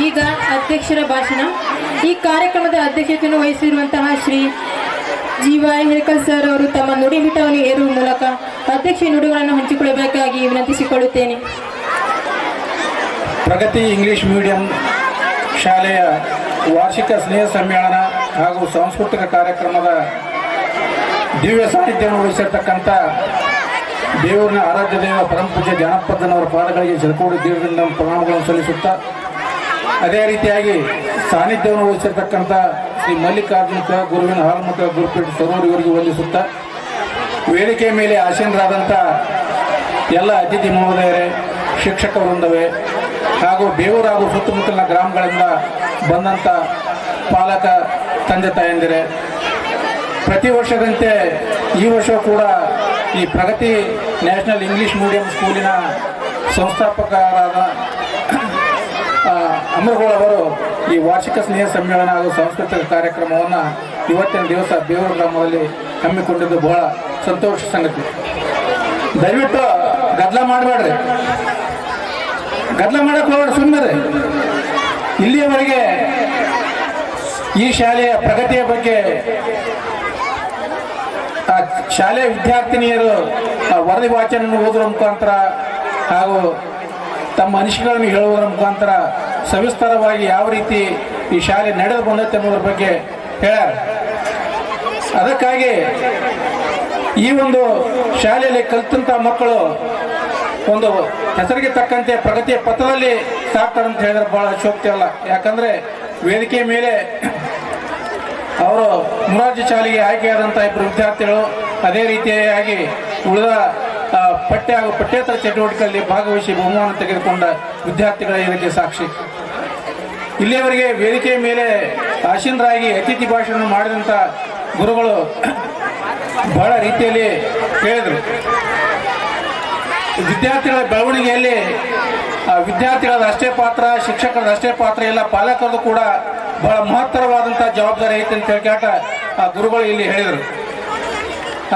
ಈಗ ಅಧ್ಯಕ್ಷರ ಭಾಷಣ. ಈ ಕಾರ್ಯಕ್ರಮದ ಅಧ್ಯಕ್ಷತೆಯನ್ನು ವಹಿಸಿರುವಂತಹ ಶ್ರೀ ಜಿ.ವೈ. ಹೇರ್ಕಲ್ ಸರ್ ಅವರು ತಮ್ಮ ನುಡಿಮಿಟವನ್ನು ಏರುವ ಮೂಲಕ ಅಧ್ಯಕ್ಷ ನುಡಿಗಳನ್ನು ಹಂಚಿಕೊಳ್ಳಬೇಕಾಗಿ ವಿನಂತಿಸಿಕೊಳ್ಳುತ್ತೇನೆ. ಪ್ರಗತಿ ಇಂಗ್ಲಿಷ್ ಮೀಡಿಯಂ ಶಾಲೆಯ ವಾರ್ಷಿಕ ಸ್ನೇಹ ಸಮ್ಮೇಳನ ಹಾಗೂ ಸಾಂಸ್ಕೃತಿಕ ಕಾರ್ಯಕ್ರಮದ ದಿವ್ಯ ಸಾನ್ನಿಧ್ಯವನ್ನು ವಹಿಸಿರ್ತಕ್ಕಂಥ ದೇವರಿನ ಆರಾಧ್ಯ ದೇವ ಪರಮಪೂಜ್ಯ ಜಾನಪದನವರ ಪಾದಗಳಿಗೆ ಜಲಕೋಡಿ ದೇವರಿಂದ ಪ್ರಣಾಮಗಳನ್ನು ಸಲ್ಲಿಸುತ್ತಾ, ಅದೇ ರೀತಿಯಾಗಿ ಸಾನ್ನಿಧ್ಯವನ್ನು ವಹಿಸಿರ್ತಕ್ಕಂಥ ಶ್ರೀ ಮಲ್ಲಿಕಾರ್ಜುನ ಗುರುವಿನ ಹಾಲ್ಮಠ ಗುರುಪೀಠ ಸರೋವರಿವರೆಗೂ ವಂದಿಸುತ್ತಾ, ವೇದಿಕೆ ಮೇಲೆ ಆಸೀನರಾದಂಥ ಎಲ್ಲ ಅತಿಥಿ ಮಹೋದಯರೇ, ಶಿಕ್ಷಕ ವೃಂದವೇ ಹಾಗೂ ಬೇವೂರು ಹಾಗೂ ಸುತ್ತಮುತ್ತಲಿನ ಗ್ರಾಮಗಳಿಂದ ಬಂದಂಥ ಪಾಲಕ ತಂದೆ ತಾಯಂದಿರೇ, ಪ್ರತಿ ವರ್ಷದಂತೆ ಈ ವರ್ಷ ಕೂಡ ಈ ಪ್ರಗತಿ ನ್ಯಾಷನಲ್ ಇಂಗ್ಲಿಷ್ ಮೀಡಿಯಂ ಸ್ಕೂಲಿನ ಸಂಸ್ಥಾಪಕರಾದ ಅಮರಗೋಳವರು ಈ ವಾರ್ಷಿಕ ಸ್ನೇಹ ಸಮ್ಮೇಳನ ಹಾಗೂ ಸಾಂಸ್ಕೃತಿಕ ಕಾರ್ಯಕ್ರಮವನ್ನು ಇವತ್ತಿನ ದಿವಸ ಬೇವೂರು ಗ್ರಾಮದಲ್ಲಿ ಹಮ್ಮಿಕೊಂಡಿದ್ದು ಬಹಳ ಸಂತೋಷ ಸಂಗತಿ. ದಯವಿಟ್ಟು ಗದ್ದಲ ಮಾಡಬೇಡ್ರಿ, ಗದ್ದಲ ಮಾಡಕ್ಕೆ ಹೋಗ್ಬೇಡ, ಸುಮ್ಮನೆ. ಇಲ್ಲಿಯವರೆಗೆ ಈ ಶಾಲೆಯ ಪ್ರಗತಿಯ ಬಗ್ಗೆ ಶಾಲೆಯ ವಿದ್ಯಾರ್ಥಿನಿಯರು ವರದಿ ವಾಚನವನ್ನು ಓದುವ ಮುಖಾಂತರ ಹಾಗೂ ತಮ್ಮ ಅನಿಸಿಕೆಗಳನ್ನು ಹೇಳುವುದರ ಮುಖಾಂತರ ಸವಿಸ್ತಾರವಾಗಿ ಯಾವ ರೀತಿ ಈ ಶಾಲೆ ನಡೆದು ಬಂದತ್ತೆ ಅನ್ನೋದ್ರ ಬಗ್ಗೆ ಹೇಳ್ಯಾರ. ಅದಕ್ಕಾಗಿ ಈ ಒಂದು ಶಾಲೆಯಲ್ಲಿ ಕಲಿತಂಥ ಮಕ್ಕಳು ಒಂದು ಹೆಸರಿಗೆ ತಕ್ಕಂತೆ ಪ್ರಗತಿಯ ಪಥದಲ್ಲಿ ಸಾಕ್ತಾರೆ ಅಂತ ಹೇಳಿದ್ರೆ ಬಹಳ ಶೋಕ್ತಿ ಅಲ್ಲ. ಯಾಕಂದ್ರೆ ವೇದಿಕೆ ಮೇಲೆ ಅವರು ಮುರಾರ್ಜಿ ಶಾಲೆಗೆ ಆಯ್ಕೆಯಾದಂಥ ಇಬ್ಬರು ವಿದ್ಯಾರ್ಥಿಗಳು, ಅದೇ ರೀತಿಯಾಗಿ ಉಳಿದ ಪಠ್ಯ ಹಾಗೂ ಪಠ್ಯೇತರ ಚಟುವಟಿಕೆಯಲ್ಲಿ ಭಾಗವಹಿಸಿ ಬಹುಮಾನ ತೆಗೆದುಕೊಂಡ ವಿದ್ಯಾರ್ಥಿಗಳ ಇದಕ್ಕೆ ಸಾಕ್ಷಿ. ಇಲ್ಲಿಯವರೆಗೆ ವೇದಿಕೆಯ ಮೇಲೆ ಆಸೀನರಾಗಿ ಅತಿಥಿ ಭಾಷಣ ಮಾಡಿದಂಥ ಗುರುಗಳು ಬಹಳ ರೀತಿಯಲ್ಲಿ ಹೇಳಿದರು. ವಿದ್ಯಾರ್ಥಿಗಳ ಬೆಳವಣಿಗೆಯಲ್ಲಿ ವಿದ್ಯಾರ್ಥಿಗಳದ ಅಷ್ಟೇ ಪಾತ್ರ, ಶಿಕ್ಷಕರದ ಅಷ್ಟೇ ಪಾತ್ರ ಇಲ್ಲ, ಪಾಲಕರದು ಕೂಡ ಬಹಳ ಮಹತ್ತರವಾದಂಥ ಜವಾಬ್ದಾರಿ ಐತೆ ಅಂತ ಹೇಳ್ಕಾಟ ಆ ಗುರುಗಳು ಇಲ್ಲಿ ಹೇಳಿದರು.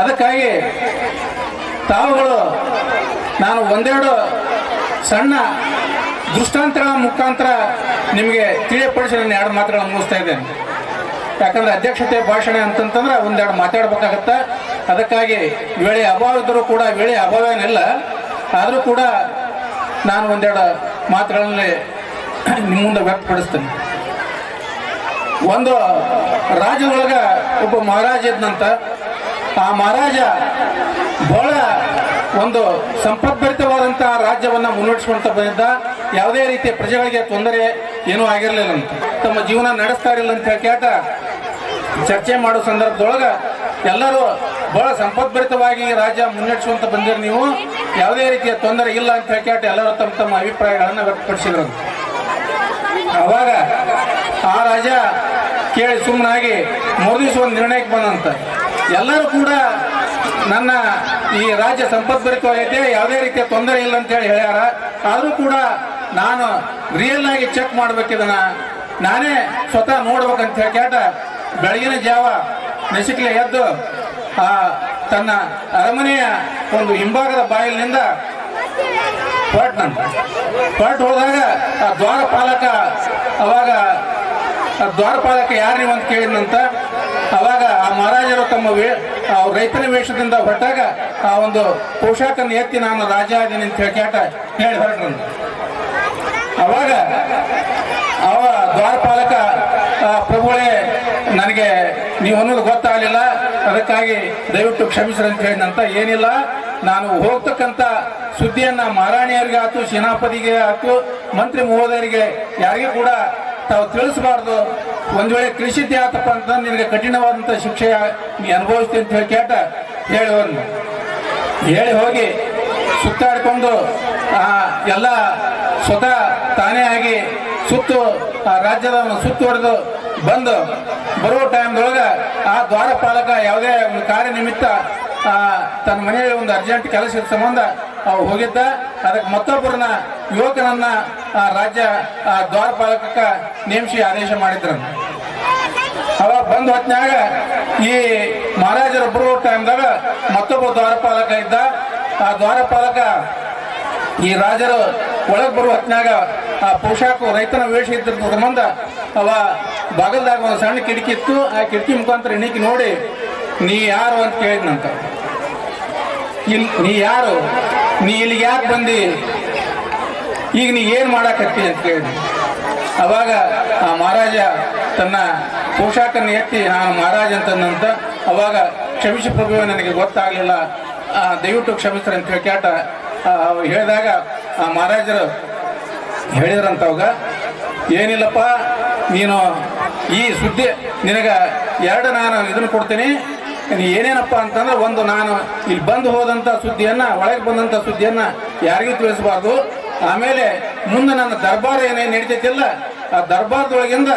ಅದಕ್ಕಾಗಿ ತಾವುಗಳು ನಾನು ಒಂದೆರಡು ಸಣ್ಣ ದೃಷ್ಟಾಂತಗಳ ಮುಖಾಂತರ ನಿಮಗೆ ತಿಳಿಯಪಡಿಸಿ ನಾನು ಎರಡು ಮಾತುಗಳನ್ನು ಮುಗಿಸ್ತಾ ಇದ್ದೇನೆ. ಯಾಕಂದ್ರೆ ಅಧ್ಯಕ್ಷತೆ ಭಾಷಣ ಅಂತಂತಂದ್ರೆ ಒಂದೆರಡು ಮಾತಾಡ್ಬೇಕಾಗತ್ತ. ಅದಕ್ಕಾಗಿ ವೇಳೆ ಅಭಾವ ಇದ್ದರೂ ಕೂಡ, ವೇಳೆ ಅಭಾವ ಏನಿಲ್ಲ, ಆದರೂ ಕೂಡ ನಾನು ಒಂದೆರಡು ಮಾತುಗಳಲ್ಲಿ ನಿಮ್ಮ ಮುಂದೆ ವ್ಯಕ್ತಪಡಿಸ್ತೇನೆ. ಒಂದು ರಾಜ್ಯದೊಳಗ ಒಬ್ಬ ಮಹಾರಾಜ ಇದ್ನಂತ. ಆ ಮಹಾರಾಜ ಬಹಳ ಒಂದು ಸಂಪದ್ಭರಿತವಾದಂತಹ ರಾಜ್ಯವನ್ನು ಮುನ್ನಡೆಸ್ಕೊಂತ ಬಂದಿದ್ದ. ಯಾವುದೇ ರೀತಿಯ ಪ್ರಜೆಗಳಿಗೆ ತೊಂದರೆ ಏನೂ ಆಗಿರಲಿಲ್ಲ ಅಂತ, ತಮ್ಮ ಜೀವನ ನಡೆಸ್ತಾ ಇರಲಿಲ್ಲ ಅಂತ ಹೇಳ್ಕ್ಯಾಟ ಚರ್ಚೆ ಮಾಡೋ ಸಂದರ್ಭದೊಳಗ ಎಲ್ಲರೂ ಬಹಳ ಸಂಪದ್ಭರಿತವಾಗಿ ರಾಜ್ಯ ಮುನ್ನಡೆಸುವಂತ ಬಂದಿರಿ, ನೀವು ಯಾವುದೇ ರೀತಿಯ ತೊಂದರೆ ಇಲ್ಲ ಅಂತ ಹೇಳ್ಕ್ಯಾಟ ಎಲ್ಲರೂ ತಮ್ಮ ತಮ್ಮ ಅಭಿಪ್ರಾಯಗಳನ್ನು ವ್ಯಕ್ತಪಡಿಸಿದ್ರು. ಅವಾಗ ಆ ರಾಜ ಕೇಳಿ ಸುಮ್ಮನಾಗಿ ದಿವಸ ಒಂದು ನಿರ್ಣಯಕ್ಕೆ ಬಂದಂತ. ಎಲ್ಲರೂ ಕೂಡ ನನ್ನ ಈ ರಾಜ್ಯ ಸಂಪದ್ಭರಿತವಾಗೈತೆ, ಯಾವುದೇ ರೀತಿಯ ತೊಂದರೆ ಇಲ್ಲ ಅಂತ ಹೇಳಿ ಹೇಳ್ಯಾರ. ಆದರೂ ಕೂಡ ನಾನು ರಿಯಲ್ ಆಗಿ ಚೆಕ್ ಮಾಡ್ಬೇಕಿದನ್ನ, ನಾನೇ ಸ್ವತಃ ನೋಡ್ಬೇಕಂತ ಹೇಳ್ಕ್ಯಾಟ ಬೆಳಗಿನ ಜಾವ ನಸಿಕ್ಲೆ ಎದ್ದು ತನ್ನ ಅರಮನೆಯ ಒಂದು ಹಿಂಭಾಗದ ಬಾಗಿಲಿನಿಂದ ಹೊರಟು ಹೋದಾಗ ಆ ದ್ವಾರಪಾಲಕ ಅವಾಗ ದ್ವಾರಪಾಲಕ ಯಾರು ನೀವು ಅಂತ ಕೇಳಿದಂತ. ಅವಾಗ ಆ ಮಹಾರಾಜರು ತಮ್ಮ ರೈತನ ವೇಷದಿಂದ ಹೊರಟಾಗ ಆ ಒಂದು ಪೋಷಾಕನ್ನು ಎತ್ತಿ ನಾನು ರಾಜ ಇದ್ದೀನಿ ಅಂತ ಹೇಳಿ ಹೊರಟ್ರಂತ. ಅವಾಗ ಅವ ದ್ವಾರಪಾಲಕ ಪ್ರಭುಗಳೇ, ನನಗೆ ನೀವು ಅನ್ನೋದು ಗೊತ್ತಾಗಲಿಲ್ಲ, ಅದಕ್ಕಾಗಿ ದಯವಿಟ್ಟು ಕ್ಷಮಿಸ್ರಿ ಅಂತ ಹೇಳಿದಂತ. ಏನಿಲ್ಲ, ನಾನು ಹೋಗ್ತಕ್ಕಂಥ ಸುದ್ದಿಯನ್ನ ಮಹಾರಾಣಿಯರಿಗೆ ಆಯ್ತು, ಸೇನಾಪತಿಗೆ ಆಯ್ತು, ಮಂತ್ರಿ ಮಹೋದಯರಿಗೆ ಯಾರಿಗೂ ಕೂಡ ತಾವು ತಿಳಿಸಬಾರ್ದು. ಒಂದ್ ವೇಳೆ ತಿಳಿಸಿದ್ದೆ ಆತಪ್ಪ ಅಂತ ನಿನಗೆ ಕಠಿಣವಾದಂಥ ಶಿಕ್ಷೆ ನೀ ಅನುಭವಿಸ್ತೀನಿ ಅಂತ ಹೇಳಿ ಹೋಗಿ ಸುತ್ತಾಡಿಕೊಂಡು ಎಲ್ಲ ಸ್ವತಃ ತಾನೇ ಆಗಿ ಆ ರಾಜ್ಯದವನು ಸುತ್ತುವರೆದು ಬಂದು ಬರುವ ಟೈಮ್ದೊಳಗ ಆ ದ್ವಾರಪಾಲಕ ಯಾವುದೇ ಒಂದು ಕಾರ್ಯ ನಿಮಿತ್ತ ತನ್ನ ಮನೆಯಲ್ಲಿ ಒಂದು ಅರ್ಜೆಂಟ್ ಕೆಲಸದ ಸಂಬಂಧ ಹೋಗಿದ್ದ. ಅದಕ್ಕೆ ಮತ್ತೊಬ್ಬರನ್ನ ಯುವಕನನ್ನ ರಾಜ್ಯ ದ್ವಾರಪಾಲಕ ನೇಮಿಸಿ ಆದೇಶ ಮಾಡಿದ್ರು. ಅವಾಗ ಬಂದು ಹೊತ್ನಾಗ ಈ ಮಹಾರಾಜರು ಬರುವ ಟೈಮ್ದಾಗ ಮತ್ತೊಬ್ಬ ದ್ವಾರಪಾಲಕ ಇದ್ದ. ಆ ದ್ವಾರಪಾಲಕ ಈ ರಾಜರು ಒಳಗೆ ಬರುವ ಹೊತ್ನಾಗ ಆ ಪೋಷಾಕು ರೈತನ ವೇಷ ಇದ್ದ ಸಂಬಂಧ ಅವ ಬಾಗಲ್ದಾಗ ಒಂದು ಸಣ್ಣ ಕಿಟಕಿ ಇತ್ತು. ಆ ಕಿಟಕಿ ಮುಖಾಂತರ ಎಣಿಕೆ ನೋಡಿ ನೀ ಯಾರು ಅಂತ ಕೇಳಿದ್ನಂತ. ನೀ ಯಾರು, ನೀ ಇಲ್ಲಿಗೆ ಯಾಕೆ ಬಂದಿ, ಈಗ ನೀ ಏನು ಮಾಡಾಕತ್ತಿ ಅಂತ ಕೇಳಿದ್ನಿ. ಅವಾಗ ಆ ಮಹಾರಾಜ ತನ್ನ ಪೋಷಾಕನ್ನು ಎತ್ತಿ ನಾನು ಮಹಾರಾಜ ಅಂತಂದಂತ. ಅವಾಗ ಕ್ಷಮಿಸಿ ಪ್ರಭುವೆ, ನನಗೆ ಗೊತ್ತಾಗಲಿಲ್ಲ, ದಯವಿಟ್ಟು ಕ್ಷಮಿಸ್ತಾರೆ ಅಂತ ಹೇಳಿ ಕ್ಯಾಟ ಹೇಳಿದಾಗ ಆ ಮಹಾರಾಜರು ಹೇಳಿದ್ರಂತವಾಗ, ಏನಿಲ್ಲಪ್ಪ, ನೀನು ಈ ಸುದ್ದಿ ನಿನಗೆ ನಾನು ಇದನ್ನು ಕೊಡ್ತೀನಿ. ನೀ ಏನೇನಪ್ಪ ಅಂತಂದ್ರೆ, ಒಂದು ನಾನು ಇಲ್ಲಿ ಬಂದು ಹೋದಂಥ ಸುದ್ದಿಯನ್ನು, ಒಳಗೆ ಬಂದಂಥ ಸುದ್ದಿಯನ್ನು ಯಾರಿಗೂ ತಿಳಿಸಬಾರ್ದು. ಆಮೇಲೆ ಮುಂದೆ ನನ್ನ ದರ್ಬಾರ್ ಏನೇನು ನಡೀತೈತಿಲ್ಲ, ಆ ದರ್ಬಾರ್ದೊಳಗಿಂದ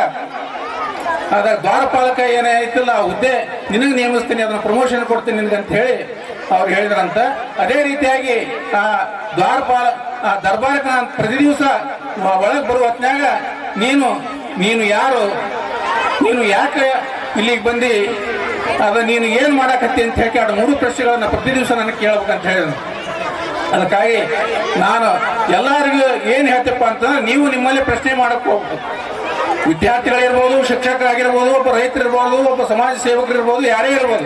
ಅದ ದ್ವಾರಪಾಲಕ ಏನೈತಿಲ್ಲ ಆ ಹುದ್ದೆ ನಿನಗೆ ನೇಮಿಸ್ತೀನಿ, ಅದನ್ನ ಪ್ರಮೋಷನ್ ಕೊಡ್ತೀನಿ ನಿನಗೆ ಅಂತ ಹೇಳಿ ಅವ್ರು ಹೇಳಿದ್ರಂತ. ಅದೇ ರೀತಿಯಾಗಿ ಆ ದರ್ಬಾರಕ್ಕೆ ನಾನು ಪ್ರತಿ ದಿವಸ ಒಳಗೆ ಬರುವ ಹೊತ್ನ್ಯಾಗ ನೀನು ಯಾರು, ನೀನು ಯಾಕೆ ಇಲ್ಲಿಗೆ ಬಂದು, ಅದ ನೀನು ಏನು ಮಾಡಾಕತ್ತಿ ಅಂತ ಹೇಳಿ ಆ 3 ಪ್ರಶ್ನೆಗಳನ್ನ ಪ್ರತಿ ದಿವಸ ನನಗೆ ಕೇಳ್ಬೇಕಂತ ಹೇಳಿದ್ರು. ಅದಕ್ಕಾಗಿ ನಾನು ಎಲ್ಲರಿಗೂ ಏನು ಹೇಳ್ತಪ್ಪ ಅಂತಂದ್ರೆ, ನೀವು ನಿಮ್ಮಲ್ಲಿ ಪ್ರಶ್ನೆ ಮಾಡಕ್ಕೆ ಹೋಗ್ಬೇಕು. ವಿದ್ಯಾರ್ಥಿಗಳಿರ್ಬೋದು, ಶಿಕ್ಷಕರಾಗಿರ್ಬೋದು, ಒಬ್ಬ ರೈತರಿರ್ಬೋದು, ಒಬ್ಬ ಸಮಾಜ ಸೇವಕರಿರ್ಬೋದು, ಯಾರೇ ಇರ್ಬೋದು,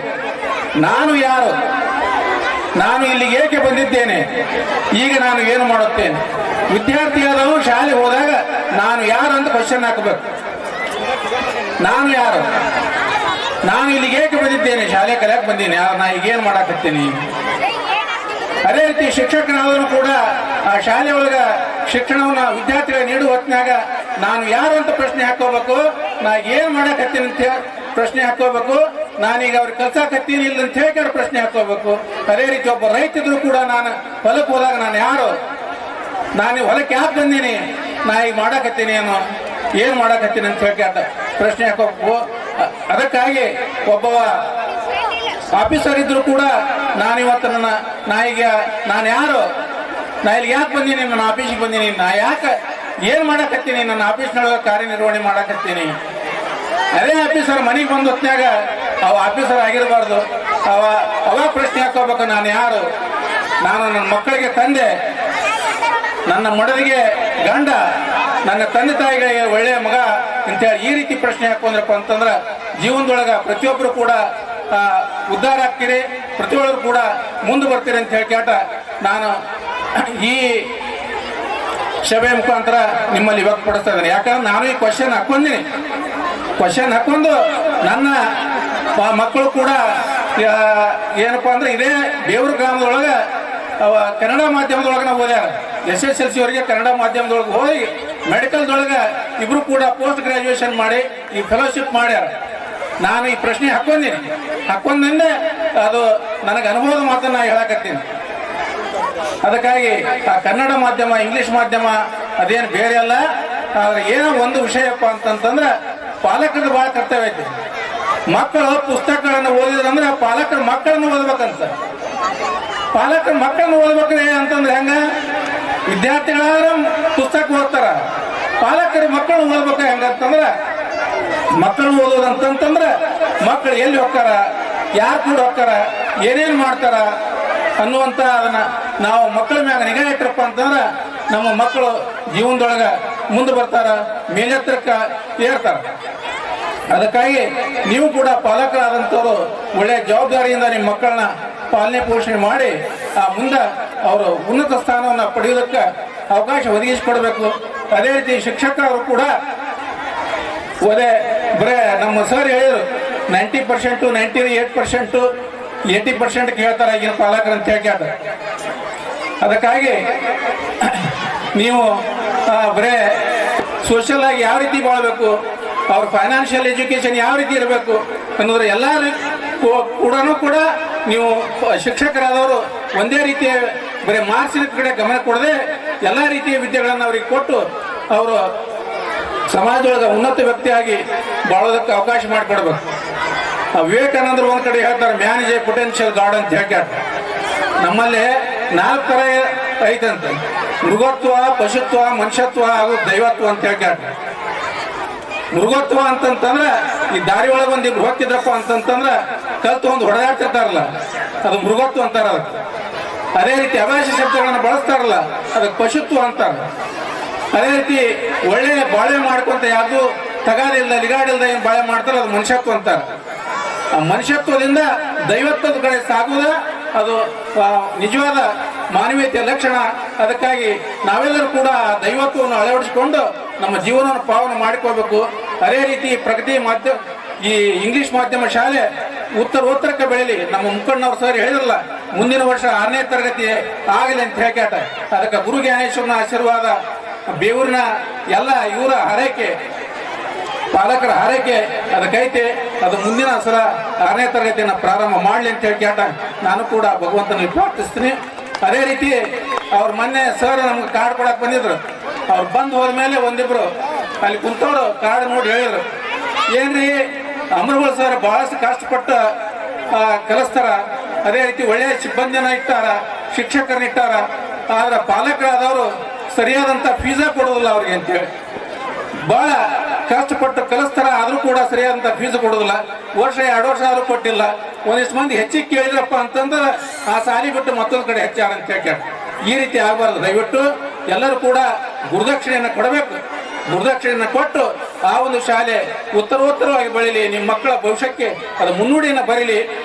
ನಾನು ಯಾರು, ನಾನು ಇಲ್ಲಿಗೆ ಏಕೆ ಬಂದಿದ್ದೇನೆ, ಈಗ ನಾನು ಏನು ಮಾಡುತ್ತೇನೆ. ವಿದ್ಯಾರ್ಥಿಯಾದವರು ಶಾಲೆ ಹೋದಾಗ ನಾನು ಯಾರು ಅಂತ ಕ್ವಶನ್ ಹಾಕಬೇಕು. ನಾನು ಯಾರು, ನಾನು ಇಲ್ಲಿಗೆ ಏಕೆ ಬಂದಿದ್ದೇನೆ, ಶಾಲೆ ಕಲಿಯಕ್ಕೆ ಬಂದೀನಿ, ನಾ ಈಗೇನು ಮಾಡಾಕತ್ತೀನಿ. ಅದೇ ರೀತಿ ಶಿಕ್ಷಕನಾದರೂ ಕೂಡ ಆ ಶಾಲೆ ಒಳಗ ಶಿಕ್ಷಣವನ್ನು ವಿದ್ಯಾರ್ಥಿಗಳಿಗೆ ನೀಡುವ ಹೊತ್ತಿನಾಗ ನಾನು ಯಾರು ಅಂತ ಪ್ರಶ್ನೆ ಹಾಕೋಬೇಕು, ನಾ ಏನು ಮಾಡಾಕತ್ತೀನಿ ಅಂತ ಪ್ರಶ್ನೆ ಹಾಕೋಬೇಕು, ನಾನೀಗ ಅವ್ರಿಗೆ ಕಲ್ಸಾಕತ್ತೀನಿ ಇಲ್ಲ ಅಂತ ಹೇಳಿ ಅವ್ರು ಪ್ರಶ್ನೆ ಹಾಕೋಬೇಕು. ಅದೇ ರೀತಿ ಒಬ್ಬ ರೈತಿದ್ರು ಕೂಡ ನಾನು ಹೊಲಕ್ಕೆ ಹೋದಾಗ ನಾನು ಯಾರು, ನಾನು ಹೊಲಕ್ಕೆ ಯಾಕೆ ಬಂದೀನಿ, ನಾ ಈಗ ಮಾಡಾಕತ್ತೀನಿ ಏನು ಮಾಡಾಕತ್ತೀನಿ ಅಂತ ಹೇಳಿ ಪ್ರಶ್ನೆ ಹಾಕೋಬೇಕು. ಅದಕ್ಕಾಗಿ ಒಬ್ಬವ ಆಫೀಸರ್ ಇದ್ರು ಕೂಡ ನಾನಿವತ್ತು ನಾನು ಯಾರು, ನಾ ಇಲ್ಲಿ ಯಾಕೆ ಬಂದೀನಿ, ನನ್ನ ಆಫೀಸಿಗೆ ಬಂದೀನಿ, ನಾ ಯಾಕೆ ಏನು ಮಾಡಾಕತ್ತೀನಿ, ನನ್ನ ಆಫೀಸ್ನೊಳಗೆ ಕಾರ್ಯನಿರ್ವಹಣೆ ಮಾಡಾಕತ್ತೀನಿ. ಅದೇ ಆಫೀಸರ್ ಮನೆಗೆ ಬಂದ ಹೊತ್ನ್ಯಾಗ ಅವ ಆಫೀಸರ್ ಆಗಿರಬಾರ್ದು. ಅವಾಗ ಪ್ರಶ್ನೆ ಹಾಕೋಬೇಕು, ನಾನು ಯಾರು, ನಾನು ನನ್ನ ಮಕ್ಕಳಿಗೆ ತಂದೆ, ನನ್ನ ಮಡದಿಗೆ ಗಂಡ, ನನ್ನ ತಂದೆ ತಾಯಿಗಳಿಗೆ ಒಳ್ಳೆಯ ಮಗ ಅಂತೇಳಿ ಈ ರೀತಿ ಪ್ರಶ್ನೆ ಹಾಕೊಂಡ್ರಪ್ಪ ಅಂತಂದ್ರೆ ಜೀವನದೊಳಗ ಪ್ರತಿಯೊಬ್ಬರು ಕೂಡ ಉದ್ಧಾರ ಆಗ್ತೀರಿ, ಪ್ರತಿಯೊಬ್ಬರು ಕೂಡ ಮುಂದೆ ಬರ್ತೀರಿ ಅಂತ ಹೇಳಿ ಕೇಟ ನಾನು ಈ ಸಭೆ ಮುಖಾಂತರ ನಿಮ್ಮಲ್ಲಿ ವ್ಯಕ್ತಪಡಿಸ್ತಾ ಇದ್ದೇನೆ. ಯಾಕಂದ್ರೆ ನಾನು ಈ ಕ್ವಶನ್ ಹಾಕೊಂಡು ನನ್ನ ಮಕ್ಕಳು ಕೂಡ ಏನಪ್ಪಾ ಅಂದ್ರೆ ಇದೇ ಬೇವೂರು ಗ್ರಾಮದೊಳಗೆ ಕನ್ನಡ ಮಾಧ್ಯಮದೊಳಗೆ ನಾವು ಓದ್ಯಾರ. SSLC ಅವರಿಗೆ ಕನ್ನಡ ಮಾಧ್ಯಮದೊಳಗೆ ಹೋಗಿ ಮೆಡಿಕಲ್ದೊಳಗೆ ಇಬ್ರು ಕೂಡ ಪೋಸ್ಟ್ ಗ್ರಾಜುಯೇಷನ್ ಮಾಡಿ ಈ ಫೆಲೋಶಿಪ್ ಮಾಡ್ಯಾರ. ನಾನು ಈ ಪ್ರಶ್ನೆ ಹಾಕೊಂಡೇ ಅದು ನನಗೆ ಅನುಭವದ ಮಾತನ್ನ ಹೇಳಕತ್ತೀನಿ. ಅದಕ್ಕಾಗಿ ಆ ಕನ್ನಡ ಮಾಧ್ಯಮ, ಇಂಗ್ಲಿಷ್ ಮಾಧ್ಯಮ ಅದೇನು ಬೇರೆ ಅಲ್ಲ. ಆದ್ರೆ ಏನೋ ಒಂದು ವಿಷಯಪ್ಪ ಅಂತಂತಂದ್ರೆ ಪಾಲಕರದ್ದು ಬಹಳ ಕರ್ತವ್ಯ ಐತಿ. ಮಕ್ಕಳು ಪುಸ್ತಕಗಳನ್ನು ಓದಿದ್ರಂದ್ರೆ ಪಾಲಕರು ಮಕ್ಕಳನ್ನು ಓದ್ಬೇಕಂತ. ಪಾಲಕರು ಮಕ್ಕಳನ್ನು ಓದ್ಬೇಕ್ರಿ ಅಂತಂದ್ರೆ ಹೆಂಗ, ವಿದ್ಯಾರ್ಥಿಗಳಾದ್ರೆ ಪುಸ್ತಕ ಓದ್ತಾರ, ಪಾಲಕರು ಮಕ್ಕಳು ಓದ್ಬೇಕ ಹೆಂಗಂತಂದ್ರೆ, ಮಕ್ಕಳು ಓದೋದಂತಂದ್ರೆ ಮಕ್ಕಳು ಎಲ್ಲಿ ಹೋಗ್ತಾರ, ಯಾರು ಕೂಡ ಹೋಗ್ತಾರ, ಏನೇನು ಮಾಡ್ತಾರ ಅನ್ನುವಂತ ಅದನ್ನ ನಾವು ಮಕ್ಕಳ ಮ್ಯಾಗ ನಿಗಾ ಇಟ್ಟರಪ್ಪ ಅಂತಂದ್ರೆ ನಮ್ಮ ಮಕ್ಕಳು ಜೀವನದೊಳಗ ಮುಂದೆ ಬರ್ತಾರ, ಮೇಲೆತ್ತರಕ್ಕೆ ಏರ್ತಾರ. ಅದಕ್ಕಾಗಿ ನೀವು ಕೂಡ ಪಾಲಕರಾದಂಥವ್ರು ಒಳ್ಳೆಯ ಜವಾಬ್ದಾರಿಯಿಂದ ನಿಮ್ಮ ಮಕ್ಕಳನ್ನ ಪಾಲನೆ ಪೋಷಣೆ ಮಾಡಿ ಮುಂದೆ ಅವರು ಉನ್ನತ ಸ್ಥಾನವನ್ನು ಪಡೆಯೋದಕ್ಕೆ ಅವಕಾಶ ಒದಗಿಸಿಕೊಡ್ಬೇಕು. ಅದೇ ರೀತಿ ಶಿಕ್ಷಕರು ಕೂಡ ಬರೇ ನಮ್ಮ ಸರ್ ಹೇಳಿದ್ರು 90%, 98%, 80% ಕೇಳ್ತಾರೆ ಈಗಿನ ಪಾಲಕರು ಅಂತ ಹೇಳ್ತಾರೆ. ಅದಕ್ಕಾಗಿ ನೀವು ಬರೇ ಸೋಷಿಯಲ್ ಆಗಿ ಯಾವ ರೀತಿ ಬಾಳ್ಬೇಕು, ಅವ್ರ ಫೈನಾನ್ಷಿಯಲ್ ಎಜುಕೇಶನ್ ಯಾವ ರೀತಿ ಇರಬೇಕು ಅನ್ನೋದ್ರ ಎಲ್ಲರೂ ಕೂಡ ನೀವು ಶಿಕ್ಷಕರಾದವರು ಒಂದೇ ರೀತಿಯ ಬರೀ ಮಾರ್ಕ್ಸಿನ ಕಡೆ ಗಮನ ಕೊಡದೆ ಎಲ್ಲ ರೀತಿಯ ವಿದ್ಯೆಗಳನ್ನು ಅವ್ರಿಗೆ ಕೊಟ್ಟು ಅವರು ಸಮಾಜದೊಳಗೆ ಉನ್ನತ ವ್ಯಕ್ತಿಯಾಗಿ ಬಾಳೋದಕ್ಕೆ ಅವಕಾಶ ಮಾಡಿಕೊಡ್ಬೇಕು. ವಿವೇಕಾನಂದರು ಒಂದ್ ಕಡೆ ಹೇಳ್ತಾರೆ, man is A potential god ಅಂತ ಹೇಳ್ತಾರೆ. ನಮ್ಮಲ್ಲಿ 4 ತರ ಐತಂತೆ: ಮೃಗತ್ವ, ಪಶುತ್ವ, ಮನುಷ್ಯತ್ವ ಹಾಗೂ ದೈವತ್ವ ಅಂತ ಹೇಳ್ತಾರೆ. ಮೃಗತ್ವ ಅಂತಂತಂದ್ರೆ ಈ ದಾರಿ ಒಳಗೆ ಒಂದಿಬ್ರು ಹೋಗ್ತಿದ್ರಪ್ಪ ಅಂತಂತಂದ್ರೆ ಕಲ್ತು ಒಂದು ಹೊಡೆದಾಡ್ತಿರ್ತಾರಲ್ಲ, ಅದು ಮೃಗತ್ವ ಅಂತಾರ. ಅದಕ್ಕೆ ಅದೇ ರೀತಿ ಅಭಾಷೆ ಶಬ್ದಗಳನ್ನು ಬಳಸ್ತಾರಲ್ಲ, ಅದಕ್ಕೆ ಪಶುತ್ವ ಅಂತಾರ. ಅದೇ ರೀತಿ ಒಳ್ಳೆ ಬಾಳೆ ಮಾಡ್ಕೊಂತ ಯಾವುದು ತಗಾದಿಲ್ದ ಲಿಗಾಡಿಲ್ದ ಏನು ಬಾಳೆ ಮಾಡ್ತಾರೆ ಅದು ಮನುಷ್ಯತ್ವ ಅಂತಾರೆ. ಆ ಮನುಷ್ಯತ್ವದಿಂದ ದೈವತ್ವದ ಕಡೆ ಸಾಗುವುದ ಅದು ನಿಜವಾದ ಮಾನವೀಯತೆಯ ಲಕ್ಷಣ. ಅದಕ್ಕಾಗಿ ನಾವೆಲ್ಲರೂ ಕೂಡ ದೈವತ್ವವನ್ನು ಅಳವಡಿಸಿಕೊಂಡು ನಮ್ಮ ಜೀವನವನ್ನು ಪಾವನ ಮಾಡಿಕೋಬೇಕು. ಅದೇ ರೀತಿ ಪ್ರಗತಿ ಮಾಧ್ಯಮ ಈ ಇಂಗ್ಲಿಷ್ ಮಾಧ್ಯಮ ಶಾಲೆ ಉತ್ತರಕ್ಕೆ ಬೆಳೀಲಿ. ನಮ್ಮ ಮುಖಂಡವ್ರು ಸರ್ ಹೇಳಿದ್ರಲ್ಲ, ಮುಂದಿನ ವರ್ಷ 6ನೇ ತರಗತಿ ಆಗಲಿ ಅಂತ ಹೇಳ್ಕ್ಯಾಟ. ಅದಕ್ಕೆ ಗುರು ಜ್ಞಾನೇಶ್ವರನ ಆಶೀರ್ವಾದ, ಬೇವೂರಿನ ಎಲ್ಲ ಇವರ ಹರಕೆ, ಪಾಲಕರ ಹಾರೈಕೆ ಅದಕ್ಕೈತೆ. ಅದು ಮುಂದಿನ ಸಲ 6ನೇ ತರಗತಿಯನ್ನು ಪ್ರಾರಂಭ ಮಾಡಲಿ ಅಂತ ಹೇಳ್ಕ್ಯಾಟ ನಾನು ಕೂಡ ಭಗವಂತನಲ್ಲಿ ಪ್ರಾರ್ಥಿಸ್ತೀನಿ. ಅದೇ ರೀತಿ ಅವ್ರ ಮೊನ್ನೆ ಸರ್ ನಮ್ಗೆ ಕಾರ್ಡ್ ಕೊಡಕ್ಕೆ ಬಂದಿದ್ರು. ಅವ್ರು ಬಂದು ಹೋದ್ಮೇಲೆ ಒಂದಿಬ್ರು ಅಲ್ಲಿ ಕುಂತವ್ರು ಕಾರ್ಡ್ ನೋಡಿ ಹೇಳಿದ್ರು, ಏನ್ರಿ ಅಮರಗೋಳ ಸರ್ ಬಹಳಷ್ಟು ಕಷ್ಟಪಟ್ಟು ಕಲಿಸ್ತಾರ, ಅದೇ ರೀತಿ ಒಳ್ಳೆಯ ಸಿಬ್ಬಂದಿನ ಇಟ್ಟಾರ, ಶಿಕ್ಷಕರನ್ನ ಇಟ್ಟಾರ, ಆದ್ರೆ ಪಾಲಕರಾದವರು ಸರಿಯಾದಂಥ ಫೀಸೇ ಕೊಡೋದಿಲ್ಲ ಅವ್ರಿಗೆ ಅಂತೇಳಿ. ಬಹಳ ಕಷ್ಟಪಟ್ಟು ಕಲಿಸ್ತಾರ, ಆದ್ರೂ ಕೂಡ ಸರಿಯಾದಂಥ ಫೀಸ್ ಕೊಡೋದಿಲ್ಲ. ವರ್ಷ 2 ವರ್ಷ ಆದ್ರೂ ಕೊಟ್ಟಿಲ್ಲ. ಒಂದಿಷ್ಟು ಮಂದಿ ಹೆಚ್ಚಿಗೆ ಕೇಳಿದ್ರಪ್ಪ ಅಂತಂದ್ರೆ ಆ ಸಾಲಿ ಬಿಟ್ಟು ಮತ್ತೊಂದು ಕಡೆ ಹೆಚ್ಚಾರ ಅಂತ ಹೇಳ್ತಾರೆ. ಈ ರೀತಿ ಆಗಬಾರ್ದು. ದಯವಿಟ್ಟು ಎಲ್ಲರೂ ಕೂಡ ಗುರುದಕ್ಷಿಣೆಯನ್ನು ಕೊಡಬೇಕು. ಗುರುದಕ್ಷಿಣೆಯನ್ನು ಕೊಟ್ಟು ಆ ಒಂದು ಶಾಲೆ ಉತ್ತರೋತ್ತರವಾಗಿ ಬೆಳೀಲಿ. ನಿಮ್ಮ ಮಕ್ಕಳ ಭವಿಷ್ಯಕ್ಕೆ ಅದು ಮುನ್ನುಡಿಯನ್ನು ಬರೀಲಿ.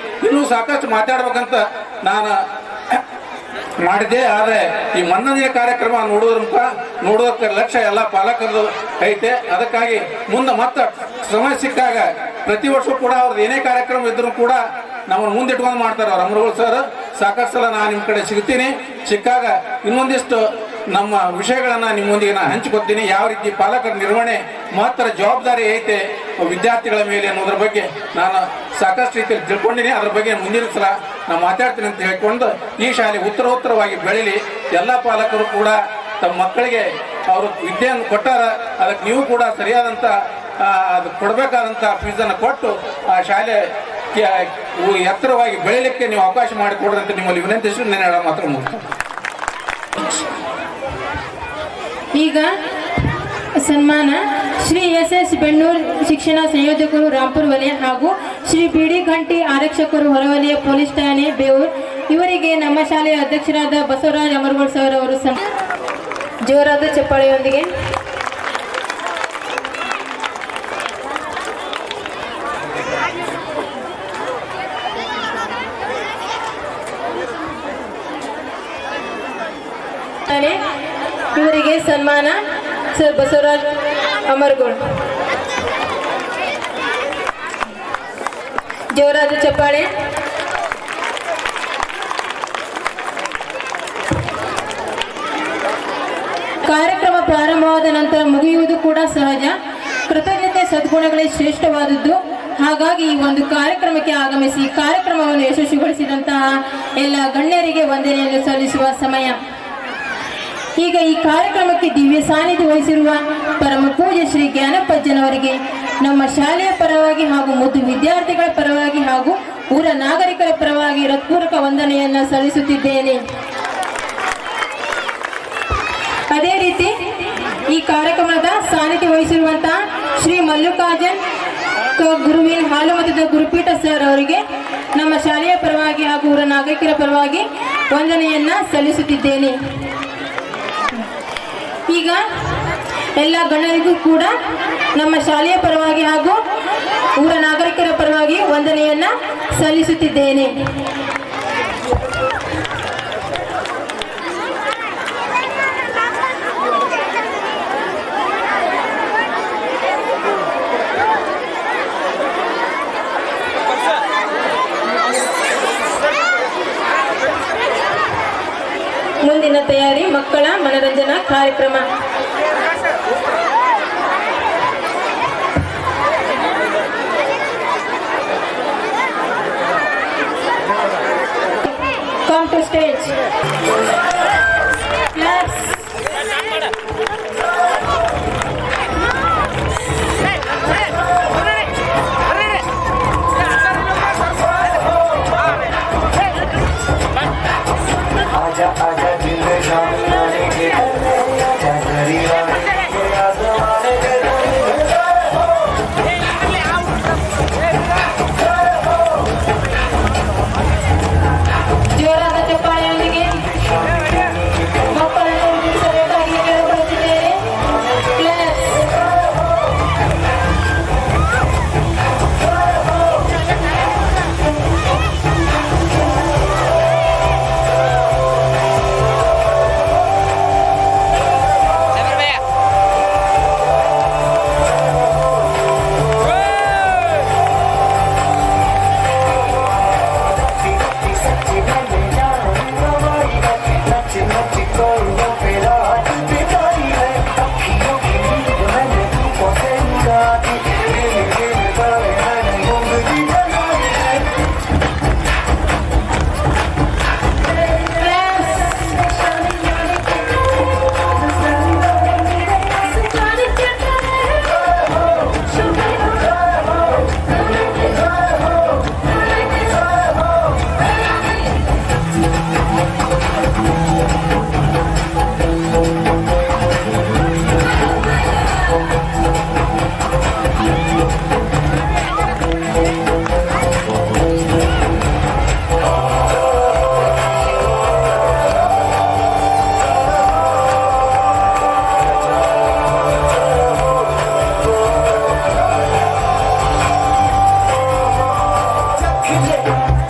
ಇನ್ನೂ ಸಾಕಷ್ಟು ಮಾತಾಡ್ಬೇಕಂತ ನಾನು ಮಾಡಿದ್ದೆ. ಆದರೆ ಈ ಮನ್ನಣೆಯ ಕಾರ್ಯಕ್ರಮ ನೋಡೋದಕ್ಕೆ ಲಕ್ಷ್ಯ ಎಲ್ಲ ಪಾಲಕರದು ಐತೆ. ಅದಕ್ಕಾಗಿ ಮುಂದೆ ಮತ್ತೆ ಸಮಯ ಸಿಕ್ಕಾಗ ಪ್ರತಿ ವರ್ಷ ಕೂಡ ಅವ್ರದ್ದು ಏನೇ ಕಾರ್ಯಕ್ರಮ ಇದ್ರೂ ಕೂಡ ನಮ್ಮನ್ನು ಮುಂದಿಟ್ಕೊಂಡು ಮಾಡ್ತಾರೆ ಅವ್ರು ಅಮರಗೋಳ ಸರ್. ಸಾಕಷ್ಟು ಸಲ ನಾನು ನಿಮ್ಮ ಕಡೆ ಸಿಗ್ತೀನಿ. ಸಿಕ್ಕಾಗ ಇನ್ನೊಂದಿಷ್ಟು ನಮ್ಮ ವಿಷಯಗಳನ್ನು ನಿಮ್ಮೊಂದಿಗೆ ನಾನು ಹಂಚಿಕೊಡ್ತೀನಿ. ಯಾವ ರೀತಿ ಪಾಲಕರ ನಿರ್ವಹಣೆ ಮಾತ್ರ ಜವಾಬ್ದಾರಿ ಐತೆ ವಿದ್ಯಾರ್ಥಿಗಳ ಮೇಲೆ ಅನ್ನೋದ್ರ ಬಗ್ಗೆ ನಾನು ಸಾಕಷ್ಟು ರೀತಿಯಲ್ಲಿ ತಿಳ್ಕೊಂಡಿನಿ. ಅದ್ರ ಬಗ್ಗೆ ಮುಂದಿನ ಸಲ ನಾನು ಮಾತಾಡ್ತೀನಿ ಅಂತ ಹೇಳ್ಕೊಂಡು ಈ ಶಾಲೆ ಉತ್ತರೋತ್ತರವಾಗಿ ಬೆಳೀಲಿ. ಎಲ್ಲ ಪಾಲಕರು ಕೂಡ ತಮ್ಮ ಮಕ್ಕಳಿಗೆ ಅವರು ವಿದ್ಯೆಯನ್ನು ಕೊಟ್ಟಾರ, ಅದಕ್ಕೆ ನೀವು ಕೂಡ ಸರಿಯಾದಂಥ ಅದು ಕೊಡಬೇಕಾದಂಥ ಫೀಸನ್ನು ಕೊಟ್ಟು ಆ ಶಾಲೆ ಎತ್ತರವಾಗಿ ಬೆಳೀಲಿಕ್ಕೆ ನೀವು ಅವಕಾಶ ಮಾಡಿಕೊಡ್ರಿ ಅಂತ ನಿಮ್ಮಲ್ಲಿ ವಿನಂತಿಸಿ ನಾನು ಮಾತ್ರ ಮುಗಿಸ್ತೇನೆ. ಈಗ ಸನ್ಮಾನ ಶ್ರೀ SS ಬೆಣ್ಣೂರು ಶಿಕ್ಷಣ ಸಂಯೋಜಕರು ರಾಂಪುರ ವಲಯ ಹಾಗೂ ಶ್ರೀ BD ಘಂಟಿ ಆರಕ್ಷಕರು ಹೊರವಲಯ ಪೊಲೀಸ್ ಠಾಣೆ ಬೇವೂರು ಇವರಿಗೆ ನಮ್ಮ ಶಾಲೆಯ ಅಧ್ಯಕ್ಷರಾದ ಬಸವರಾಜ್ ಅಮರಗೋಳ ಸರ್ ಅವರು ಜೋರಾದ ಚಪ್ಪಾಳೆಯೊಂದಿಗೆ ಇವರಿಗೆ ಸನ್ಮಾನ ಸರ್ ಬಸವರಾಜ್ ಅಮರಗೋಳ. ಜೋರಾದ ಚಪ್ಪಾಳೆ. ಕಾರ್ಯಕ್ರಮ ಪ್ರಾರಂಭವಾದ ನಂತರ ಮುಗಿಯುವುದು ಕೂಡ ಸಹಜ. ಕೃತಜ್ಞತೆ ಸದ್ಗುಣಗಳೇ ಶ್ರೇಷ್ಠವಾದದ್ದು. ಹಾಗಾಗಿ ಈ ಒಂದು ಕಾರ್ಯಕ್ರಮಕ್ಕೆ ಆಗಮಿಸಿ ಕಾರ್ಯಕ್ರಮವನ್ನು ಯಶಸ್ವಿಗೊಳಿಸಿದಂತಹ ಎಲ್ಲ ಗಣ್ಯರಿಗೆ ವಂದನೆಯನ್ನು ಸಲ್ಲಿಸುವ ಸಮಯ. ಈಗ ಈ ಕಾರ್ಯಕ್ರಮಕ್ಕೆ ದಿವ್ಯ ಸಾನ್ನಿಧ್ಯ ವಹಿಸಿರುವ ಪರಮ ಪೂಜ್ಯ ಶ್ರೀ ಜ್ಞಾನಪ್ಪಜ್ಜನವರಿಗೆ ನಮ್ಮ ಶಾಲೆಯ ಪರವಾಗಿ ಹಾಗೂ ಮುದ್ದು ವಿದ್ಯಾರ್ಥಿಗಳ ಪರವಾಗಿ ಹಾಗೂ ಊರ ನಾಗರಿಕರ ಪರವಾಗಿ ಹೃತ್ಪೂರ್ವಕ ವಂದನೆಯನ್ನು ಸಲ್ಲಿಸುತ್ತಿದ್ದೇನೆ. ಅದೇ ರೀತಿ ಈ ಕಾರ್ಯಕ್ರಮದ ಸಾನ್ನಿಧ್ಯ ವಹಿಸಿರುವಂತಹ ಶ್ರೀ ಮಲ್ಲಿಕಾರ್ಜುನ್ ಗುರುವಿನ ಹಾಲುಮತದ ಗುರುಪೀಠ ಸರ್ ಅವರಿಗೆ ನಮ್ಮ ಶಾಲೆಯ ಪರವಾಗಿ ಹಾಗೂ ಊರ ನಾಗರಿಕರ ಪರವಾಗಿ ವಂದನೆಯನ್ನ ಸಲ್ಲಿಸುತ್ತಿದ್ದೇನೆ. ಈಗ ಎಲ್ಲ ಗಣ್ಯರಿಗೂ ಕೂಡ ನಮ್ಮ ಶಾಲೆಯ ಪರವಾಗಿ ಹಾಗೂ ಊರ ನಾಗರಿಕರ ಪರವಾಗಿ ವಂದನೆಯನ್ನ ಸಲ್ಲಿಸುತ್ತಿದ್ದೇನೆ. ಮುಂದಿನ ತಯಾರಿ ಮಕ್ಕಳ ಮನರಂಜನಾ ಕಾರ್ಯಕ್ರಮ. Come to stage. Yes. आजा आजा दिल में शाम आने के चादरी वाले याद आने के ಜೋರಾದ ಚಪ್ಪಾಳೆಯೊಂದಿಗೆ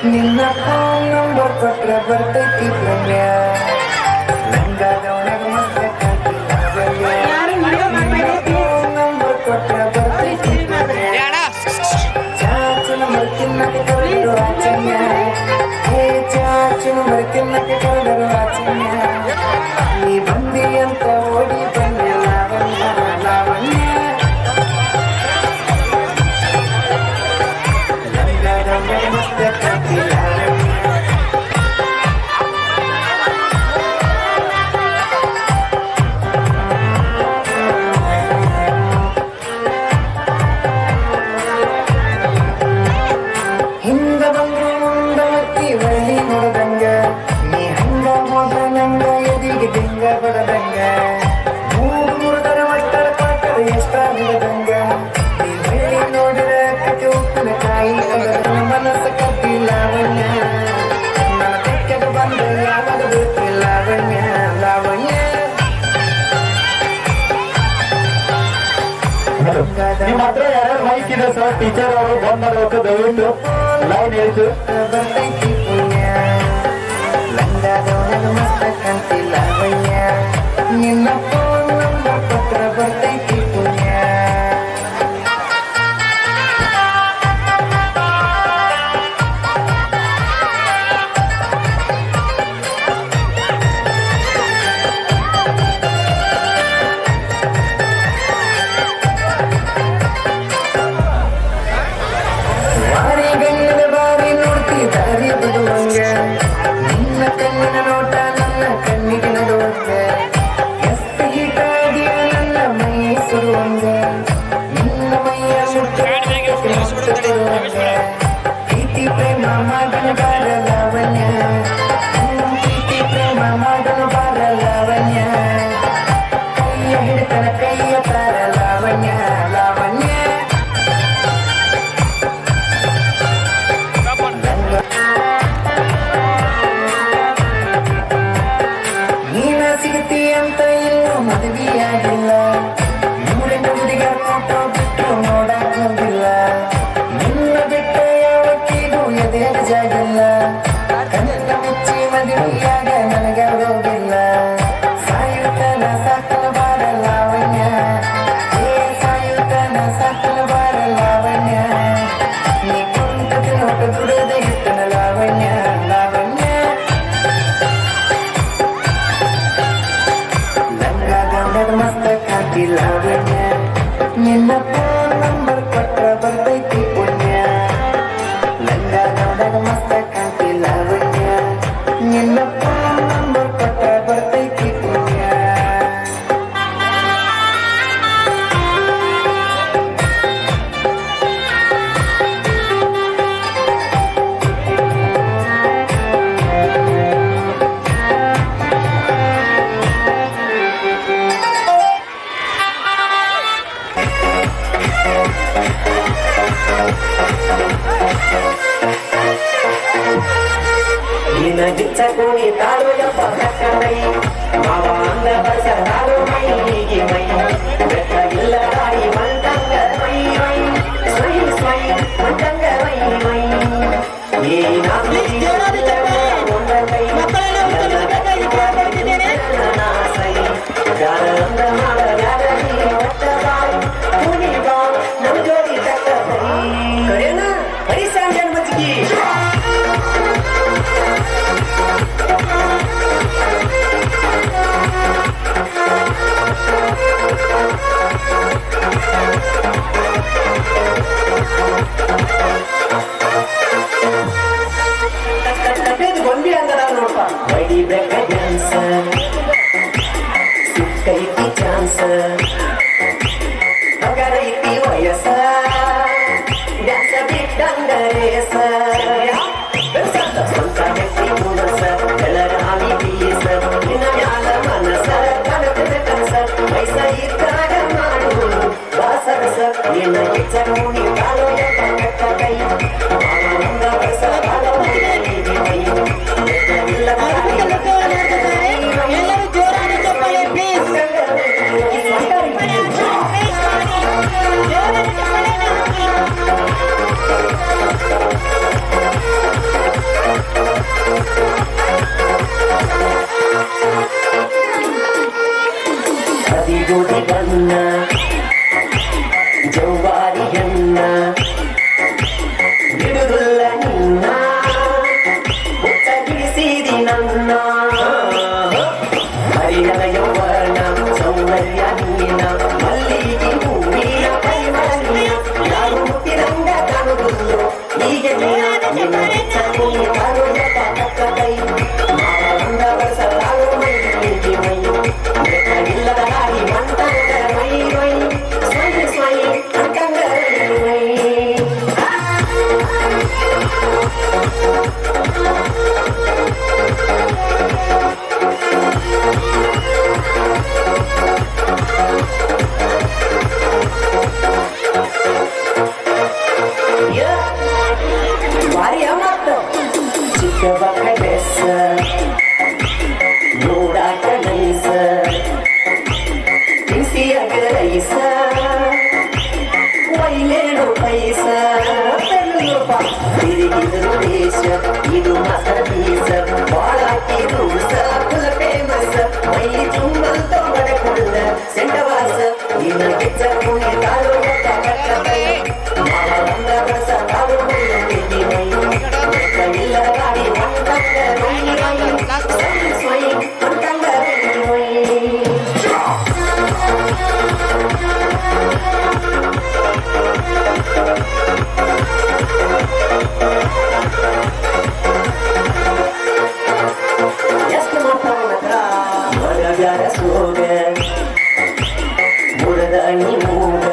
ನಿನ್ನ ಫೋನ್ ನಂಬರ್ ಕೊಟ್ರೆ ಬರ್ತೈತಿ ಪ್ರಮ್ಯ ನಂಗಾದವನಾಗ ಮಸ್ತ ಫೋನ್ ನಂಬರ್ ಕೊಟ್ರೆ ಬರ್ತೈತಿ ಪ್ರಮ್ಯ ಚಾಚನ ಮರ್ತಿನ್ನಕ್ಕೆ ಕರೆದರು ಆಚನ್ಯ ಹೇ ಚಾಚನ ಮರ್ತಿನ್ನಕ್ಕೆ ಕರೆದರು ಆಚನ್ಯ ನೀ ಬಂದಿ ಅಂತ ಓಡಿ ಬಂದೆ ಲಾವಣ್ಯ ಲಾವಣ್ಯ ನಂಗಾದವನಾಗ ಮಸ್ತ ಹಿಂದ ಬಂದ್ರು ಮುಂದವತ್ತಿ ಬಳ್ಳಿ ನೋಡದಂಗ ನೀ ಹಂಗ ಹೋದ ನಂಗ ಎದಿಗೆ ದಿಂಗ ಬಡದಂಗ ಮೂರು ಮುರಿದರ ಒಟ್ಟರ ಕಾಟದ ಎಷ್ಟ ಬಿಡದಂಗ ನೀ ಬಳ್ಳಿ ನೋಡಿದ ಕತೆ ಉಪ್ಪಿನಕಾಯಿ ಕದರ ಮನಸ್ಸ ಕದ್ದಿ ಲಾವಣ್ಯ ನನ್ನ ತೆಕ್ಕದ ಬಂದ ಯಾವಾಗ ಬೇಕು ಲಾವಣ್ಯ ಲಾವಣ್ಯ ನಿಮ್ಮ ಹತ್ರ ಯಾರ್ಯಾರು ಮೈಕ್ ಇದೆ ಸರ್ ಟೀಚರ್ ಅವರು ಬಂದ್ ಮಾಡ್ಬೇಕು ದಯವಿಟ್ಟು ಲೈನ್ ಹೇಳ್ತು ಬರ್ತೈತಿ ಪುಣ್ಯ ಲಂಗಾದವನ ಮಸ್ತ ಕಂತಿ ಲಾವಣ್ಯ ನಿನ್ನ ಫೋನ್ ನಂಬರ್ ಪತ್ರ ಬರ್ತೈತಿ ಪುಣ್ಯ ನಿನಗಿಚ್ಚ ಕೋಣಿ ತಾಳು ಯಪ್ಪ ಕೈ ಮಾವ ಅಂದ ಬಸ ತಾಳು ಮೈಗೆ ಮೈ ಬೆಟ್ಟ ಇಲ್ಲ ಗಾಡಿ ಮಂಟಂಗ ಮೈ ಮೈ ಸ್ವೈ ಸ್ವೈ ಮಂಟಂಗ ಮೈ ಮೈ ಏನಾದ್ರು ಒಂದ ಕೈ ಸೈ ಯಾರ ಅಂದ ಮಾಡ ಯಾರ ಒಟ್ಟ ಬಾಯಿ ಕುಣಿ ಬಾ ನಮ್ ಜೋಡಿ ತಕ್ಕ ಸೈ ಕರೆನ ಹರಿಸಾಂಜನ್ ಮಜ್ಗಿ ಗೊಂಬಿ ಅಂಗಡ ನೋಡ್ಪ ಬಡಿಬೇಕ ಡ್ಯಾನ್ಸ್ ಸಿಕ್ಕೈತಿ ಚಾನ್ಸ್ ಮಗರೈತಿ ವಯಸ್ಸ ಡ್ಯಾನ್ಸ ಬಿಟ್ಟಂಗ ರೇಸ ಸ್ವಂತ ವ್ಯಕ್ತಿ ಮುನಸ ಎಲ್ಲರ ಹಾನಿ ಪೀಸ ನಿನ್ನ ಮ್ಯಾಲ ಮನಸ ಕನಕದ ಕನಸ ವಯಸ್ಸ ಇದ್ದಾಗ ಮಾಡುವುದು ಬಾಸರಸ ನಿನ್ನ ಹೆಚ್ಚ ಮುನಿ ಕಾಲೋ ಕಟ್ಟ ಕೈ ಆನಂದ ಬಸ ಕಾಲೋ ಎಲ್ಲರೂ ಜೋರಾಗಿ ಚಪ್ಪಾಳೆ ಪ್ಲೀಸ್. ಅದಿಗೋದಿ ಬಣ್ಣ ಜೌವಾರಿಯನ್ನ ಬಿಡುವುಲ್ಲ ನಿನ್ನ ಮುಚ್ಚಗಿರಿಸಿದಿ ನನ್ನ ಹರಿಯದ ಯೌವನ ಸೌಂದರ್ಯ ನೀನ ಮಲ್ಲಿಗೆ ಹೂವಿನ ಪರಿಮಳ ನೀನ ಯಾರು ಮುಟ್ಟಿದಂಗ ಕಾಣುವುದಿಲ್ಲೋ ಹೀಗೆ ನಿನ್ನ ಚಂದಿ ಕಾಲು ತಕ್ಕ ಕೈ ಮಾವಂದ ವರ್ಷ ತಾಳು ಮೈಗೆ ಮೈ ಇಲ್ಲದ ಗಾಡಿ ಮಂಟಂಗ ಮೈ ಮೈ ಸ್ವೈ ಸ್ವೈ ಮಂಟಂಗ ಮೈ ಭಾರಿ ಅಮ್ಮತ್ತ ಚಿಕ್ಕ ಬಕ್ಕ ಡ್ರೆಸ್ ನೋಡಾಕ ನೈಸ ಬಿಸಿಯಾಗ ರೈಸ ಒಯ್ಲೇಳು ಪೈಸ ತಿರುಗಿದ್ರು ದೇಶ ಇದು ಮಸರ ಪೀಸ ಬಾಳಾಕಿ ರೂಸ ಫುಲ್ ಫೇಮಸ್ ಮೈ ಚುಂಬಲ್ ತೊಗಡಕೊಂಡ ಸೆಂಡವಾಸ ನಿನ್ನ ಗೆಚ್ಚ ಕುಣಿ ತಾಳು ಕಟ್ಟ ಕೈ ಮಾವಂದ ಬಸ ತಾಳು ಮೈ ಮೈ ಇಲ್ಲದ ಗಾಡಿ ಮಂಟಂಗ ಮೈ ಮೈ ಸ್ವೈ ಸ್ವೈ ಮಂಟಂಗ ಮೈ ಎಷ್ಟು ಮಾತಾಡ ಮರಗಾರ ಸೋಗ ಮುಡದ ಅಣಿ ಮೂಗ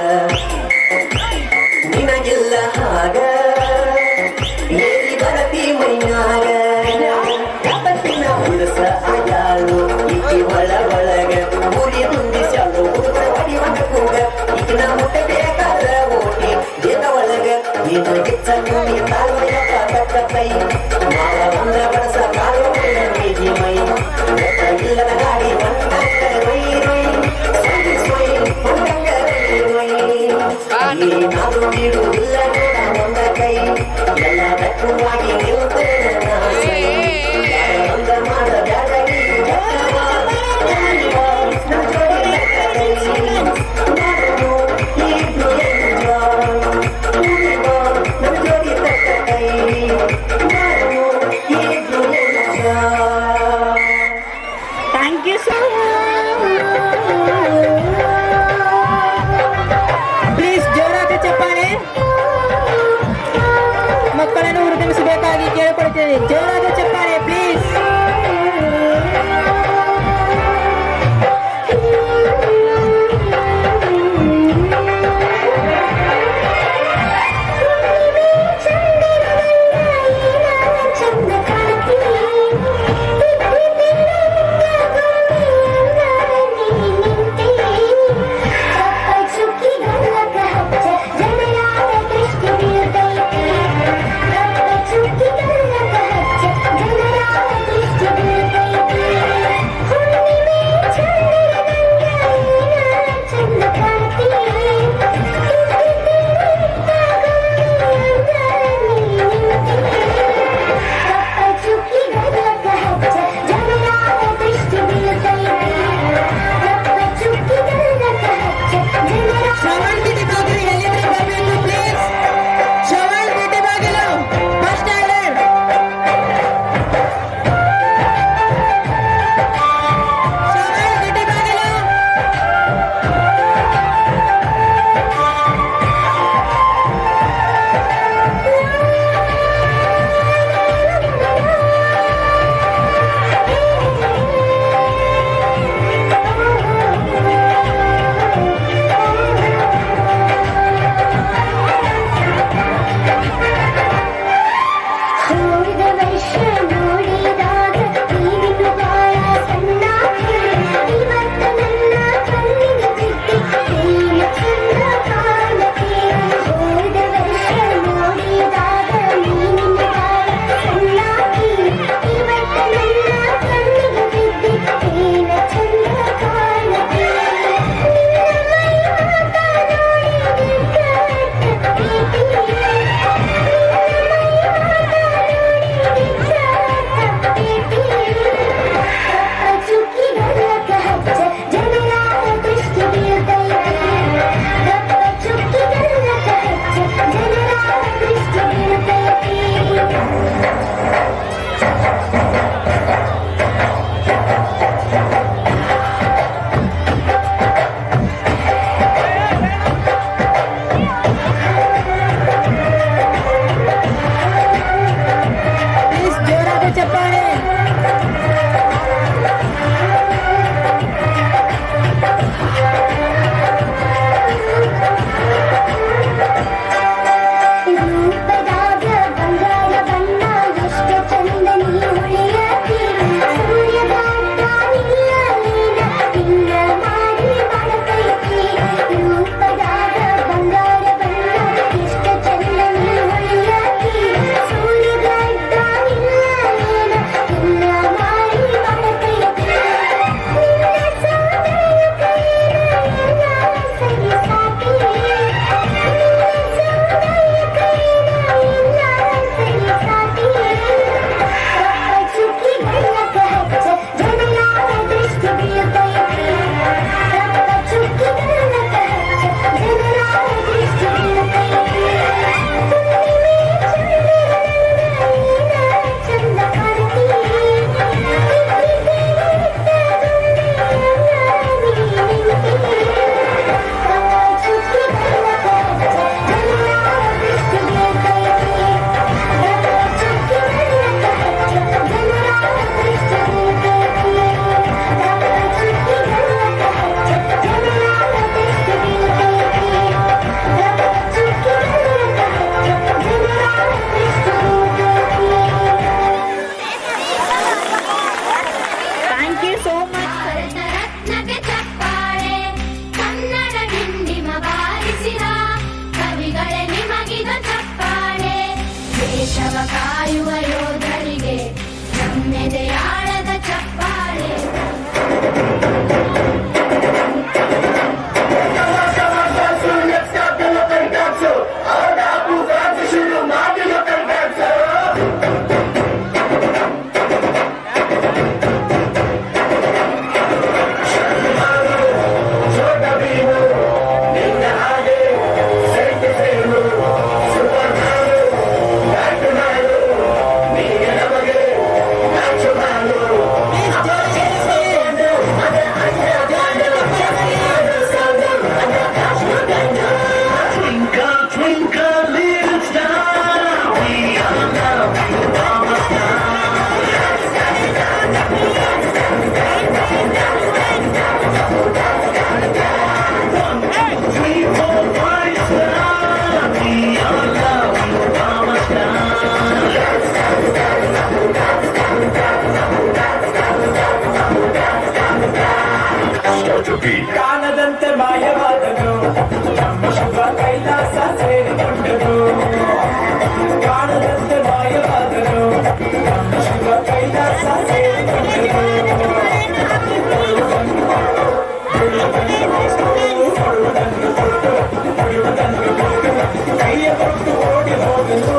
ನಿನಗಿಲ್ಲ ಹಾಗ ಏರಿ ಬರತಿ ಮೈನಾಗ ಯಾವತ್ತಿನ ಉಳಸ ಆಯಾಳು ಇಕ್ಕಿ ಒಳಗ ಊರಿ ತುಂಬಿಸಲು ಹುಡುಗರ ಹೊಡಿವಂಗ ಕೂಗ ಈಗಿನ ಮುಟ್ಟಬೇಕಾದ ಓಟಿ ದೇದ ಒಳಗ ನೀನು ಗಿಚ್ಚ ಕುಣಿ ತಾಳು ಯಪ್ಪ ಕಟ್ಟ ಕೈ ಮಾವ ಒಂದ ಬಡಸ ಕಾಲು ಮೈಗೆ ಮೈ ಇಲ್ಲದ ಗಾಡಿ ಮಂಟಂಗ ಮೈ ಮೈ ಸ್ವೈ ಸ್ವೈ ಮಂಟಂಗ ಮೈ ಏನಾದ್ರು ಬಿಡುವುದಿಲ್ಲ ನೋಡ ಒಂದ ಕೈ ಎಲ್ಲ ದಕ್ಕುವಾಗಿ ನಿಲ್ತೇನೆ ಒಂದ ಮಾಡ ಬ್ಯಾಡಗಿ ಥ್ಯಾಂಕ್ ಯು ಸರ್. ಪ್ಲೀಸ್ ಜೋರಾಗಿ ಚಪ್ಪಾಳೆ. ಮಕ್ಕಳನ್ನು ಹುರಿದುಂಬಿಸಬೇಕಾಗಿ ಕೇಳಿಕೊಳ್ತೇನೆ. ಜೋರಾಗಿ ಚಪ್ಪಾಳೆ ಪ್ಲೀಸ್. ಚುಕ್ಕಿ ಗಲ್ಲಕ ಹಚ್ಚ ಜನರಾದ ದೃಷ್ಟಿ ಬೀಳ್ತೈ ದೇಶವ ಕಾಯುವ ಯೋಧರಿಗೆ ನಮ್ಮೆದೆಯಾಳದ ಚಪ್ಪಾಳೆ. ಕಾಣದಂತೆ ಮಾಯವಾದನು ನಮ್ಮ ಶುಭ ಕೈಲಾಸ ಸೇರಿಕೊಂಡನು. ಕಾಣದಂತೆ ಮಾಯವಾದನು ನಮ್ಮ ಶುಭ ಕೈಲಾಸ ಸೇರಿಕೊಂಡನು. ಕೈಯ ಕೊಟ್ಟು ಓಡಿ ಹೋದನು.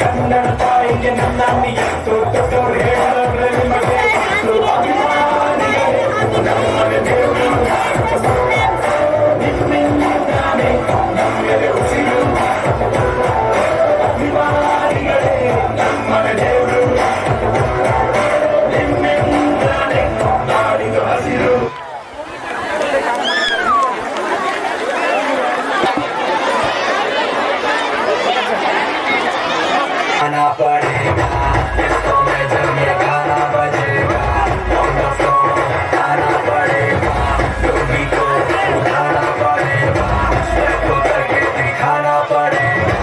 ಕನ್ನಡ ತಾಯಿಗೆ ನನ್ನ ನಿಯತ್ತು ದೊಡ್ಡವರು ಹೇಳಿದ್ರೆ ನಿಮಗೆ ಅಭಿಮಾನಿಗಳೇ ನಮ್ಮನೆ ದೇವರು ನಿಮ್ಮಿಂದಾನೆ ನಮ್ಮೆದೆ ಉಸಿರು. ಅಭಿಮಾನಿಗಳೇ ನಮ್ಮನೆ ದೇವರು ನಿಮ್ಮಿಂದಾನೆ ನಾಡಿದು ಹಸಿರು. गाना पड़ेगा इसको में जमिए गाना बजेगा on the floor गाना पड़ेगा लोगी को उठाना पड़ेगा स्टेप को करके दिखाना पड़ेगा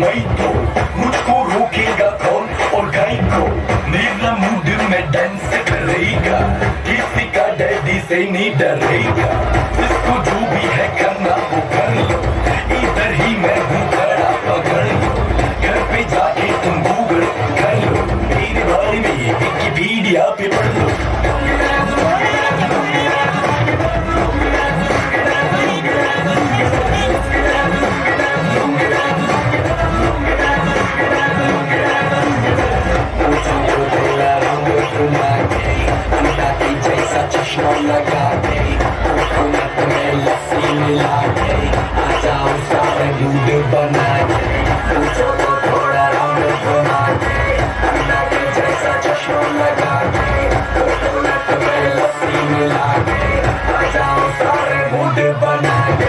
मैं तो मुझको रोकेगा कौन और गाय को मेरा मूड में डांस करेगा किसी का डैडी से नहीं डरेगा जिसको जो भी है करना वो कर लो इधर ही मैं हूँ खड़ा पकड़ लो घर पे जाके तुम गूगल कर लो मेरे बारे में ये विकिपीडिया पे पढ़ लो चश्मा लगा के हुकूमत में लस्सी मिला के आ जाओ सारे मूड बना के पूछो तो थोड़ा राउंड घुमा के अन्ना के जैसा चश्मा लगा के हुकूमत में लस्सी मिला के आ जाओ सारे मूड बना के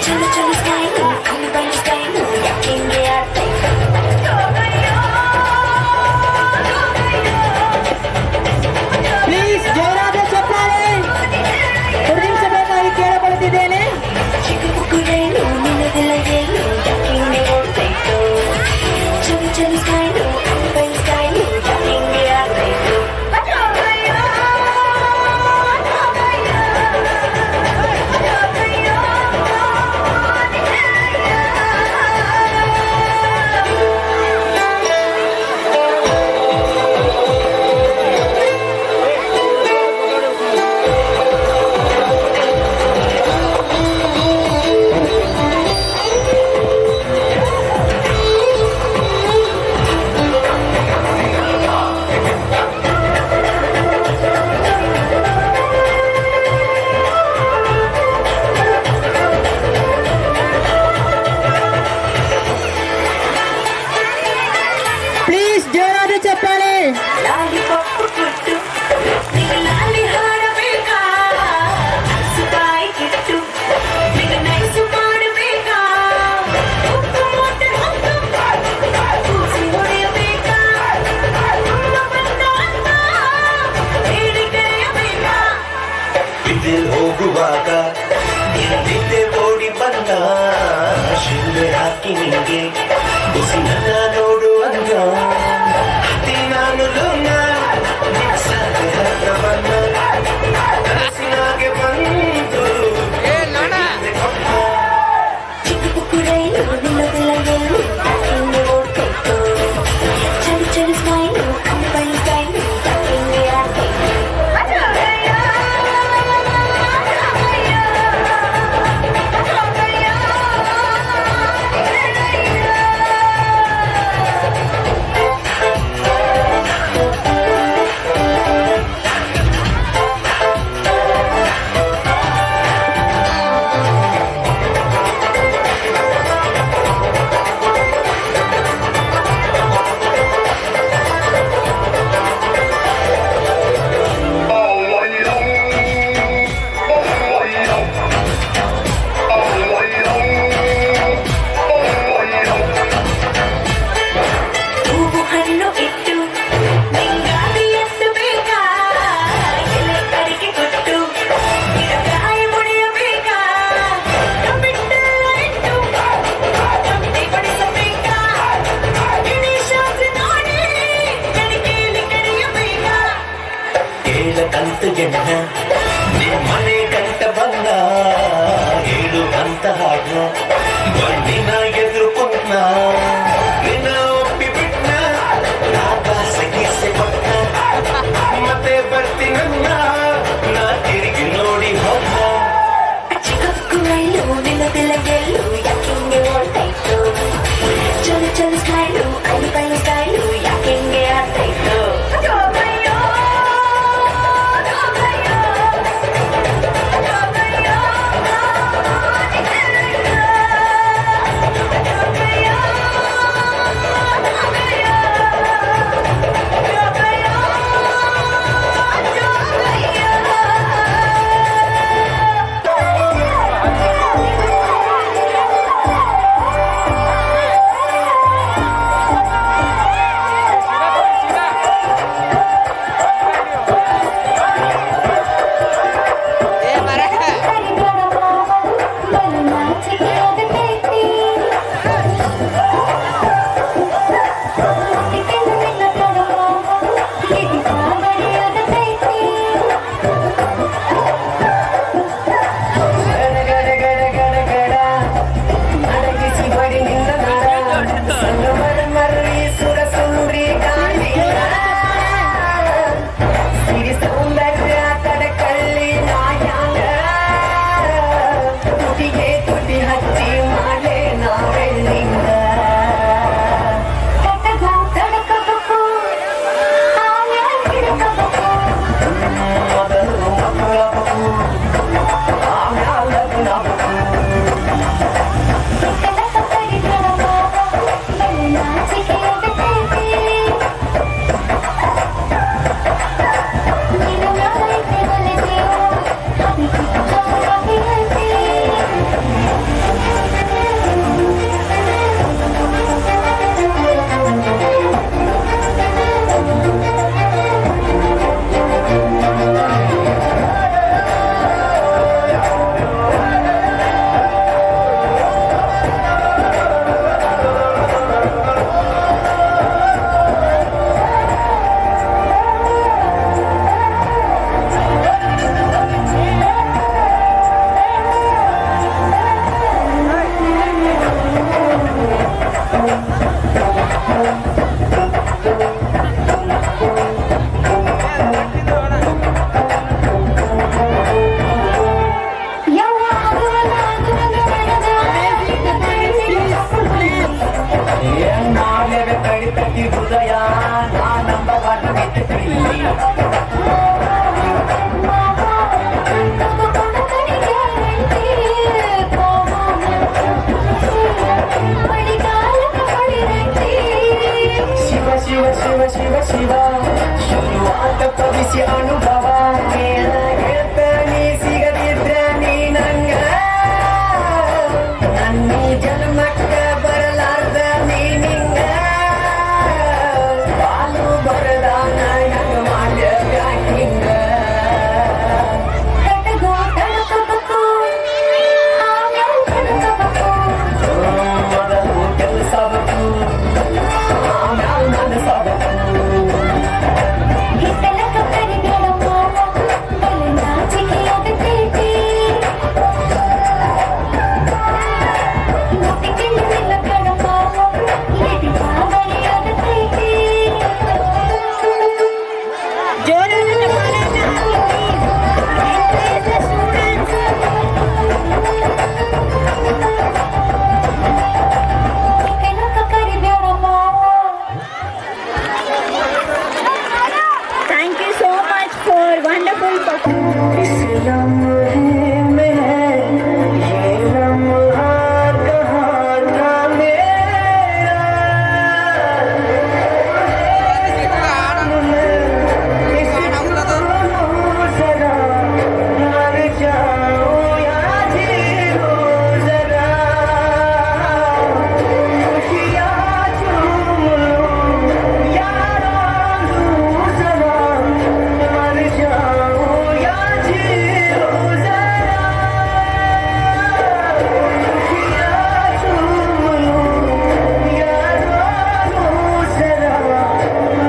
चलो चलो स्टाइल ಚಪ್ಪಾಳೆ. ಲಾಲಿಪಾಪ್ ಕೊಟ್ಟು ನಿನ್ನ ಲಾಲಿ ಹಾಡಬೇಕಾ ಸುತಾಯಿ ಕಿಟ್ಟು ನಿನ್ನ ನೈಸು ಮಾಡಬೇಕಾ ಉಪ್ಪು ಮೂಟೆ ಹೊತ್ತು ಕೂಸಿ ಹೊಡೆಯಬೇಕಾ ತುಂಬ ಬಂದ ಅಂತ ಹೇಳಿ ಕರೆಯಬೇಕಾ ಬಿದ್ದೆ ಹೋಗುವಾಗ ನಿಂತಿದ್ದೆ ಓಡಿ ಬಂದ ಶಿಲ್ಲೆ ಹಾಕಿ ನಿಂಗೆ ಬಿಸಿನ ನೋಡು ಅಂದ ಅತಿ ನಾನು ಲೋನ ಸಾಧ್ಯ ಹತ್ರವನ್ನ ಕನಸಿನಾಗೆ ಬಂತು ಚಿಕ್ಕ ಪುಕ್ಕು ರೈಲು ನಿಲ್ಲದಿಲ್ಲ ಗೆಲ್ಲು ಹಿಂದೆ ಓಡ್ತೈತು ಚಳಿ ಚಳಿ ಸ್ಮೈಲು ಕಂಪನಿ ಸ್ಟೈಲು ಹಿಂದೆ ಆಡ್ತೈತು ಹೂವು ಹಣ್ಣು ಇಟ್ಟು ನಿಂಗಾಗಿ ಎಷ್ಟು ಬೇಕಾ ಎಲೆ ಅಡಿಕೆ ಕೊಟ್ಟು ಗಿಡಕಾಯಿ ಮುಡಿಯಬೇಕಾ ಕಮ್ಮಿಟ್ಟೆಲ್ಲ ಇಟ್ಟು ಕಮ್ಮಿ ಬಡಿಸಬೇಕಾ ಗಣೇಶಾಸ್ತ್ರಿ ನೋಡಿ ಕಡಿಕೆಯಲ್ಲಿ ಕಡಿಯಬೇಕಾ ಏಳ ಕಂತು ಗೆಣ್ಣ ನಿಮ್ಮನೆ ಕಂಟ ಬಂದ ಏಳು ಅಂತ ಹಾಡ್ನ ಬಣ್ಣಿನ ಎದುರು ಕೊಂಡ್ನ ನಿನ್ನ ಒಪ್ಪಿ ಬಿಟ್ನ ಸಗಿಸೆ ಕೊಟ್ಟ ಮತ್ತೆ ಬರ್ತೀನನ್ನ ನಾ ತಿರುಗಿ ನೋಡಿ ಹೋದ ಚಿಕ್ಕ ರೈಲು ನಿಲ್ಲದಿಲ್ಲ ಗೆಲ್ಲು ಯಾಕೆಂಗೆ ಓಡ್ತೈತು ಚಲು ಚಲು ಸ್ಮೈಲು ಕೈ ಕೈ ಸ್ಟೈಲು ಯಾಕೆಂಗೆ ಆಡ್ತೈತು ಶಿವ ಶಿವ ಶುರುವಾತ ಪವಿಸಿ ಅನುಭವ ಹೇಳ್ತಾನೆ ಸಿಗದಿದ್ರ ನೀ ನಂಗ ನನ್ನ ಜನ್ಮಕ್ಕ ಬರಲಾರ್ದ ನೀ ನಿಂಗ ಬಾಲು ಬರದಾನ ಹೆಂಗ ಮಾಡ್ಯ ಬ್ಯಾಕಿಂಗ ತಟಗೋ ತಡಕಬೇಕು ಆಮೇಲೆ ತಡಕಬೇಕು ಮೊದಲು ಕೆಲಸ ಆಮ್ಯಾಲ ನನಸಾಗಬೇಕು ಹಿತ್ತಲಕ ಕರಿಬೇಡ ಮಾವ ಬಲೆ ನಾಚಿಕೆ ಆಗತೈತಿ ಮುಟ್ಟಿಗೆಲ್ಲ ನಿಲ್ಲಬೇಡ ಮಾವ ಎದಿ ಬಾವರಿ ಆಗತೈತಿ ಹಿತ್ತಲಕ ಕರಿಬೇಡ ಮಾವ. Thank you so much for wonderful performance. इस लम्हे में है ये लम्हा कहाँ था मेरा इस जरा मर जाऊं या जी लो जरा खुशियाँ चूम लूं यारा लूं जरा मर जाऊं या जी लो जरा खुशियाँ चूम लूं यारा लूं जरा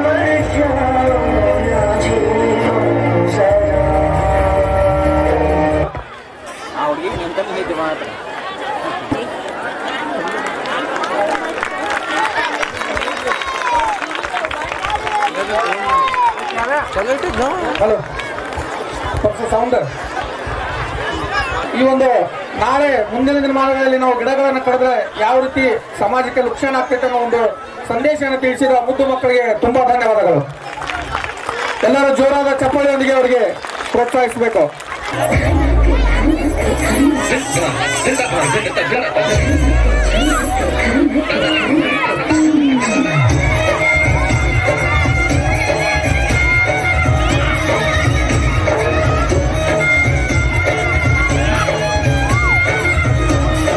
मर जाऊं या जी लो जरा ಹಲೋ ಸೌಂಡ್ ಈ ಒಂದು ನಾಳೆ ಮುಂದಿನ ದಿನಮಾನಗಳಲ್ಲಿ ನಾವು ಗಿಡಗಳನ್ನು ಕಡಿದ್ರೆ ಯಾವ ರೀತಿ ಸಮಾಜಕ್ಕೆ ಲುಕ್ಷಣ ಆಗ್ತೈತೆ ಅನ್ನೋ ಒಂದು ಸಂದೇಶವನ್ನು ತಿಳಿಸಿದ ಮುದ್ದು ಮಕ್ಕಳಿಗೆ ತುಂಬಾ ಧನ್ಯವಾದಗಳು. ಎಲ್ಲರೂ ಜೋರಾದ ಚಪ್ಪಾಳೆಯೊಂದಿಗೆ ಅವರಿಗೆ ಪ್ರೋತ್ಸಾಹಿಸಬೇಕು.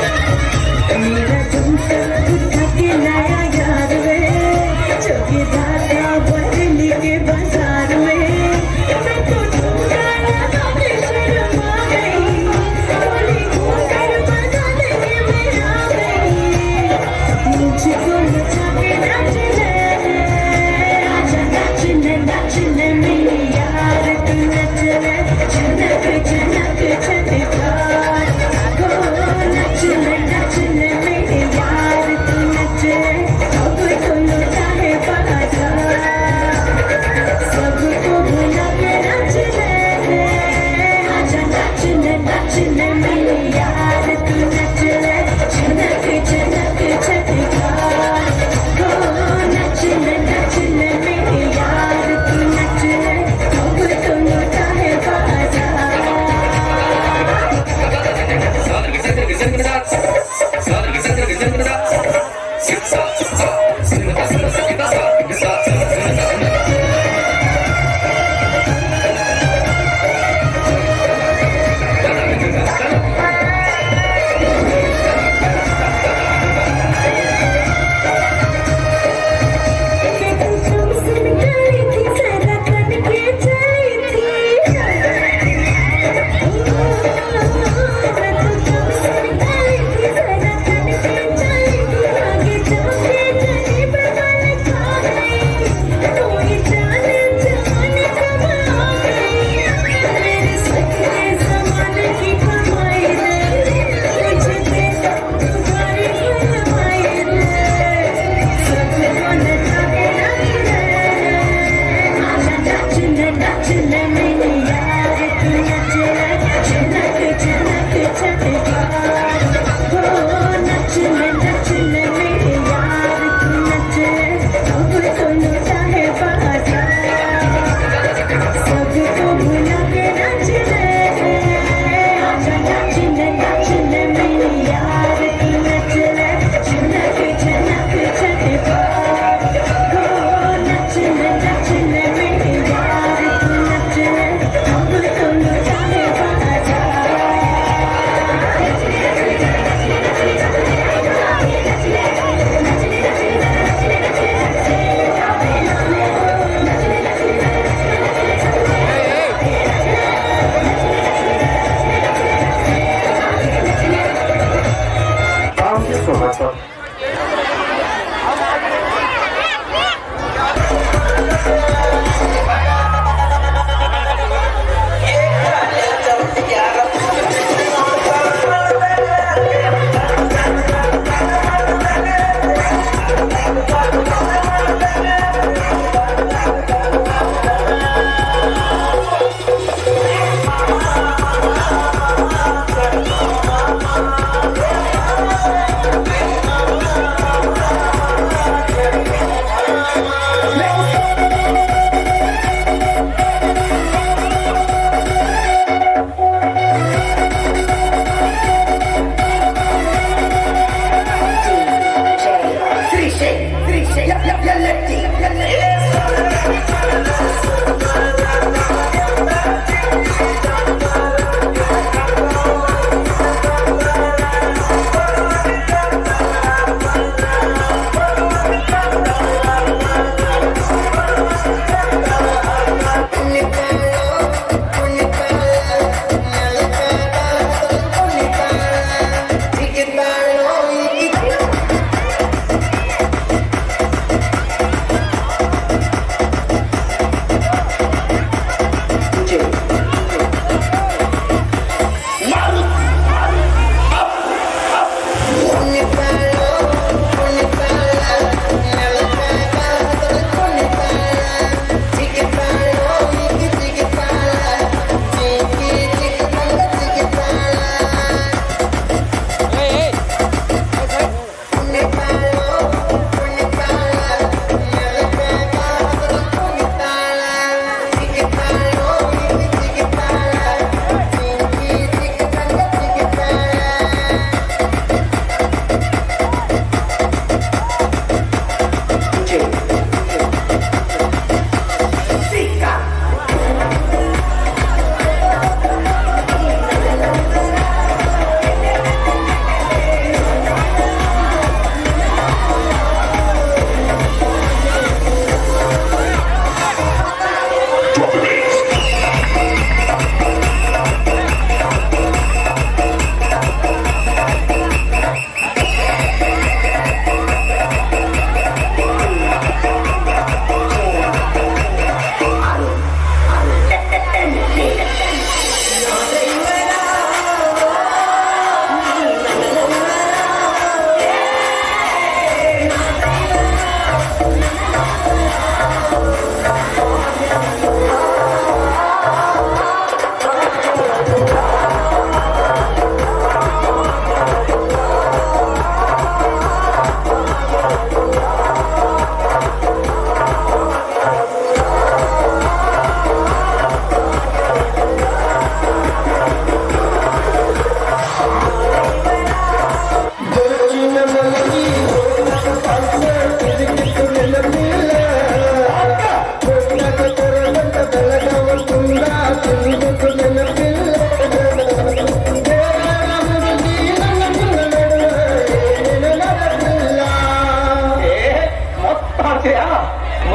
मेरा तुमसे उठा के लाया यार वे चौकीदार का बदली के बाजार में मैं तो ढूंढा लगा के शर्मा गई बोली कर बजाने के मैं आ गई मुझको नचा के नाचने आजा नाचने नाचने मेरी यार तू नचने झनक झनक झनकार हो नचने नचने मेरे यार तू नचे अब तो लौटा है बाजार सबको भुला के नचने आजा नचने नचने मेरे यार तू नचने झनक झनक झनकार हो नचने नचने मेरे यार तू नचने अब तो लौटा है बाजार चली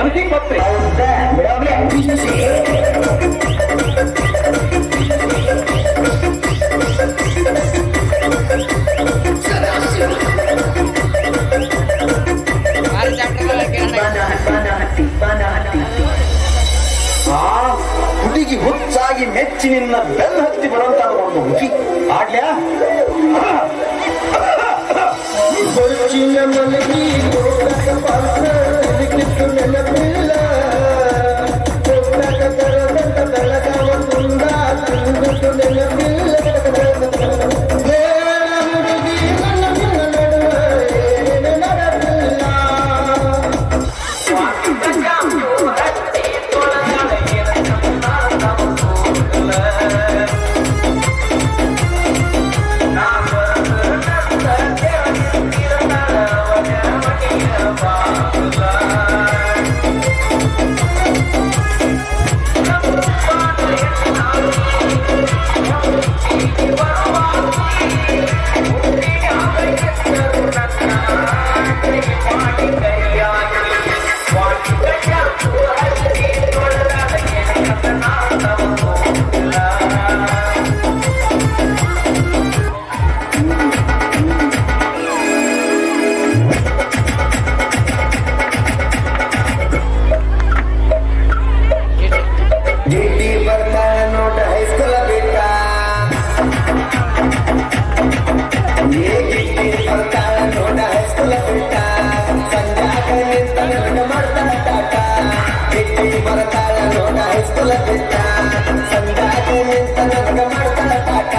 ಮನಸ್ಸಿಗೆ ಬರ್ತದೆ ಹುಡುಗಿ ಹುಚ್ಚಾಗಿ ಮೆಚ್ಚಿ ನಿನ್ನ ಬೆನ್ನು ಹತ್ತಿ ಬರುವಂತ ಒಂದು ಹುಡುಗಿ ಆಡ್ಲ್ಯಾ ಬರುಚಿನ ಮಲಗಿ ಗೋಳಕ ಪಾತ್ರ ಕಿತ್ತು ನೆನಪಿಲ್ಲ ಗೋಳಕ ತರದಂತ ಬೆಳಗವ ತುಂಡ ತುಂಬಿತು ನೆನಪಿಲ್ಲ ದೇವರ ಹುಡುಗಿ ನನ್ನ ನಡುವೆ ಏನೇನು ನಡೆದಿಲ್ಲ ಗಿಡ್ಡಿ ಬರ್ತಾಳ ನೋಟ ಹೈಸ್ಕೂಲ ಬಿಟ್ಟ ಗಿಡ್ಡಿ ಬರ್ತಾಳ ನೋಟ ಹೈಸ್ಕೂಲ ಬಿಟ್ಟ ಸಂಜಾಗ ನಿಂತ ನನಗ ಮಾಡ್ತಾಳ ಕಾಟ ಗಿಡ್ಡಿ ಬರ್ತಾಳ ನೋಟ ಹೈಸ್ಕೂಲ ಬಿಟ್ಟ ಸಂಜಾಗ ನಿಂತ ನನಗ ಮಾಡ್ತಾಳ ಕಾಟ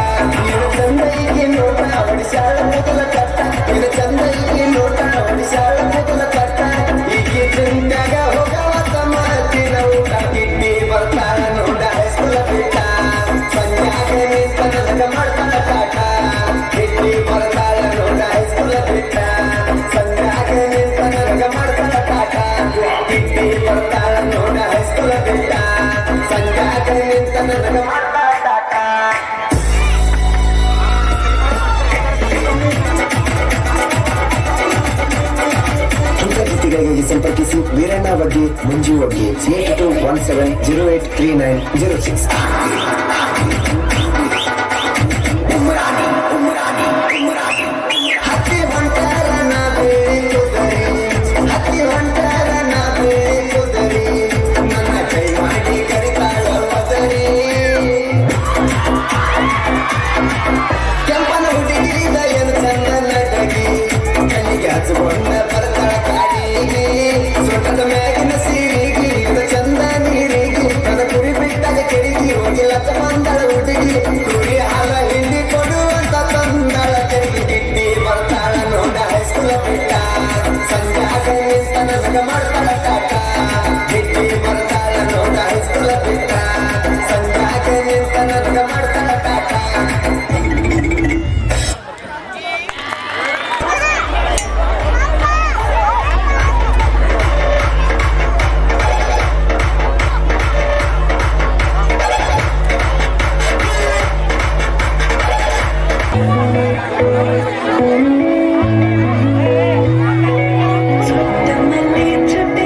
ಇದು ಚಂದ ಈಗಿ ನೋಟ ಹೊಡಿಸಾಳ ಮೊದಲ ಕಟ್ಟ ಇದು ಚಂದ ಈಗಿ ನೋಟ ಹೊಡಿಸಾಳ ಮೊದಲ ಕಟ್ಟ ಈಗಿ ಚಿಂತ್ಯಾಗ ಹೋಗವ ತಮ್ಮ ದಿನ ಊಟ ಗಿಡ್ಡಿ ಬರ್ತಾಳ ನೋಡ ಹೈಸ್ಕೂಲ ಬಿಟ್ಟ ಸಂಜಾಗ ನಿಂತ ನನಗ ಮಾಡ್ತಾಳ ಕಾಟ ಗಿಡ್ಡಿ ಬರ್ತಾಳ ನೋಡ ಹೈಸ್ಕೂಲ ಬಿಟ್ಟ ಸಂಜಾಗ ನಿಂತ ನನಗ ಮಾಡ್ತಾಳ ಕಾಟ ಗಿಡ್ಡಿ ಬರ್ತಾಳ ನೋಡ ಹೈಸ್ಕೂಲ ಬಿಟ್ಟ ಸಂಜಾಗ ನಿಂತ ನನಗ ಮಾಡ್ತಾಳ ಕಾಟ ಗೀತೆಗಳಿಗಾಗಿ ಸಂಪರ್ಕಿಸಿ ವೀರಣ್ಣ ಬಗ್ಗೆ ಮಂಜು ಬಗ್ಗೆ 8217083906 ಹತ್ತಿ ಹೊಂಟಾರ ನಾ ಬೇರೆ ಕುದರಿ ಹತ್ತಿ ಹೊಂಟಾರ ನಾ ಬೇರೆ ಕುದರಿ ನನ್ನ ಕೈ ಮಾಡಿ ಕರಿತಾಳ ಮದರಿ ಕೆಂಪನ ಹುಡುಗಿರಿದ ಏನು ಚಂದ ನಟಗಿ ಕಣ್ಣಿಗೆ ಹಚ್ಕೊಂಡ ಬರ್ತಾಳ ಕಾಡಿಗೆ ಸೊಟ್ಟದ ಮ್ಯಾಗಿನ ಸೀರಿಗೆ ಇದು ಚಂದ ನೀರಿಗೆ ನನ್ನ ಕುರಿ ಬಿಟ್ಟಾಗ ಕೆರಿಗಿ ಹೋಗಿಲ್ಲ ಚಂದಳ ಹುಡುಗಿ ಕುರಿ ಹಾಲ ಹಿಂಡಿ ಕೊಡುವಂತ ತಂದಳ ತೆರಿಗೆ ಗಿಡ್ಡಿ ಬರ್ತಾಳ ನೋಡ ಹೈಸ್ಕೂಲ ಬಿಟ್ಟ ಸಂಜಾಗ ನಿಂತ ನನಗ ಮಾಡ್ತಾಳ ಕಾಟ ಗಿಡ್ಡಿ ಬರ್ತಾಳ ನೋಡ ಹೈಸ್ಕೂಲ ಬಿಟ್ಟ ಸಂಜಾಗ ನಿಂತ ನನಗ ಮಾಡ್ತಾಳ ಕಾಟ ಮಲ್ಲಿ ಚುಟ್ಟಿ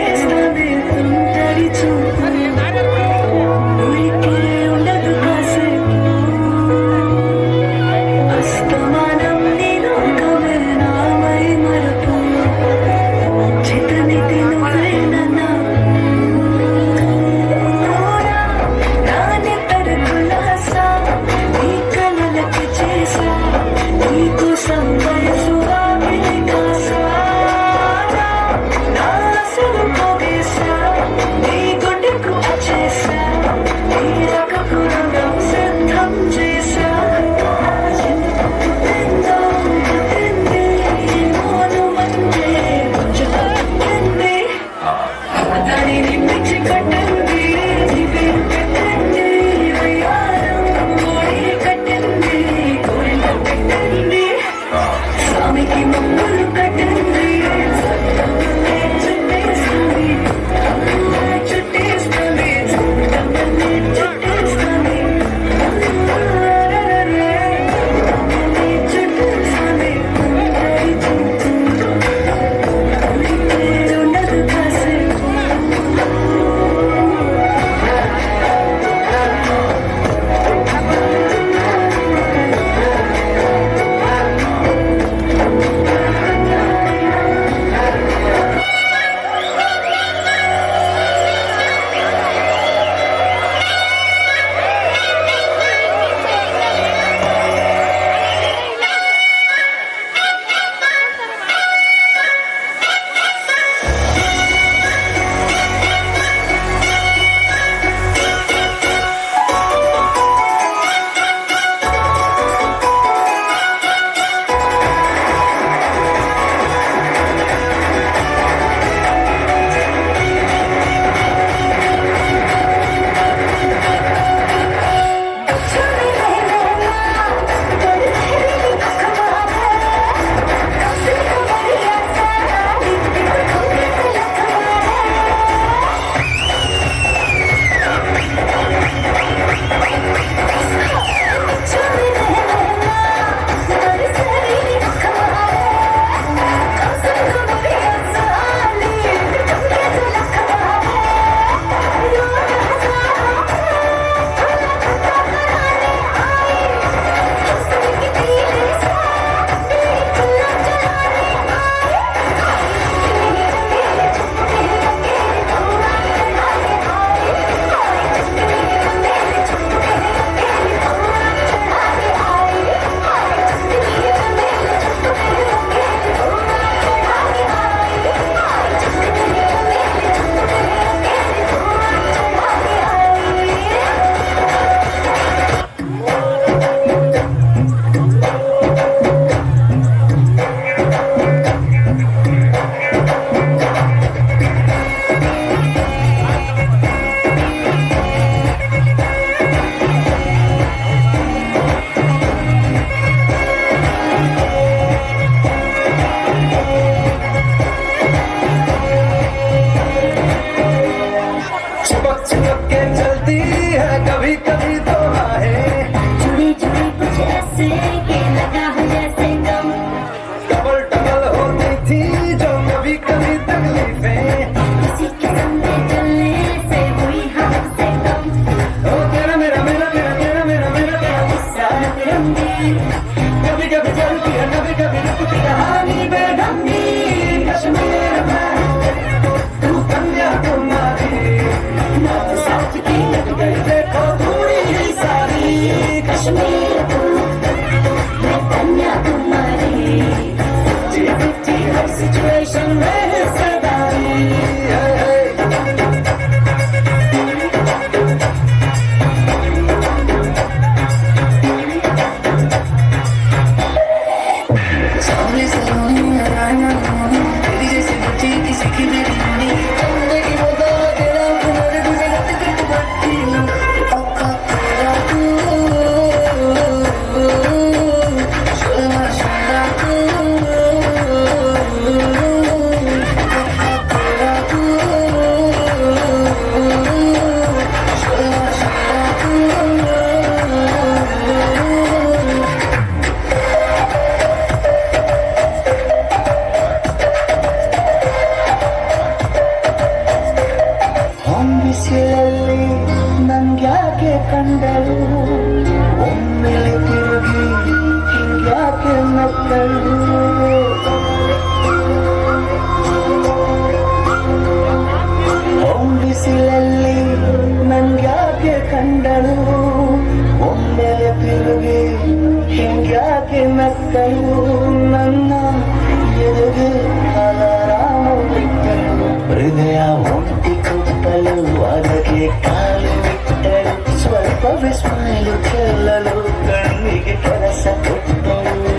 ರೂಪವೇ ಸ್ಮೈಲು ಚೆಲ್ಲಲು ಕಣ್ಣಿಗೆ ಕೆಲಸ ಕೊಟ್ಟಳು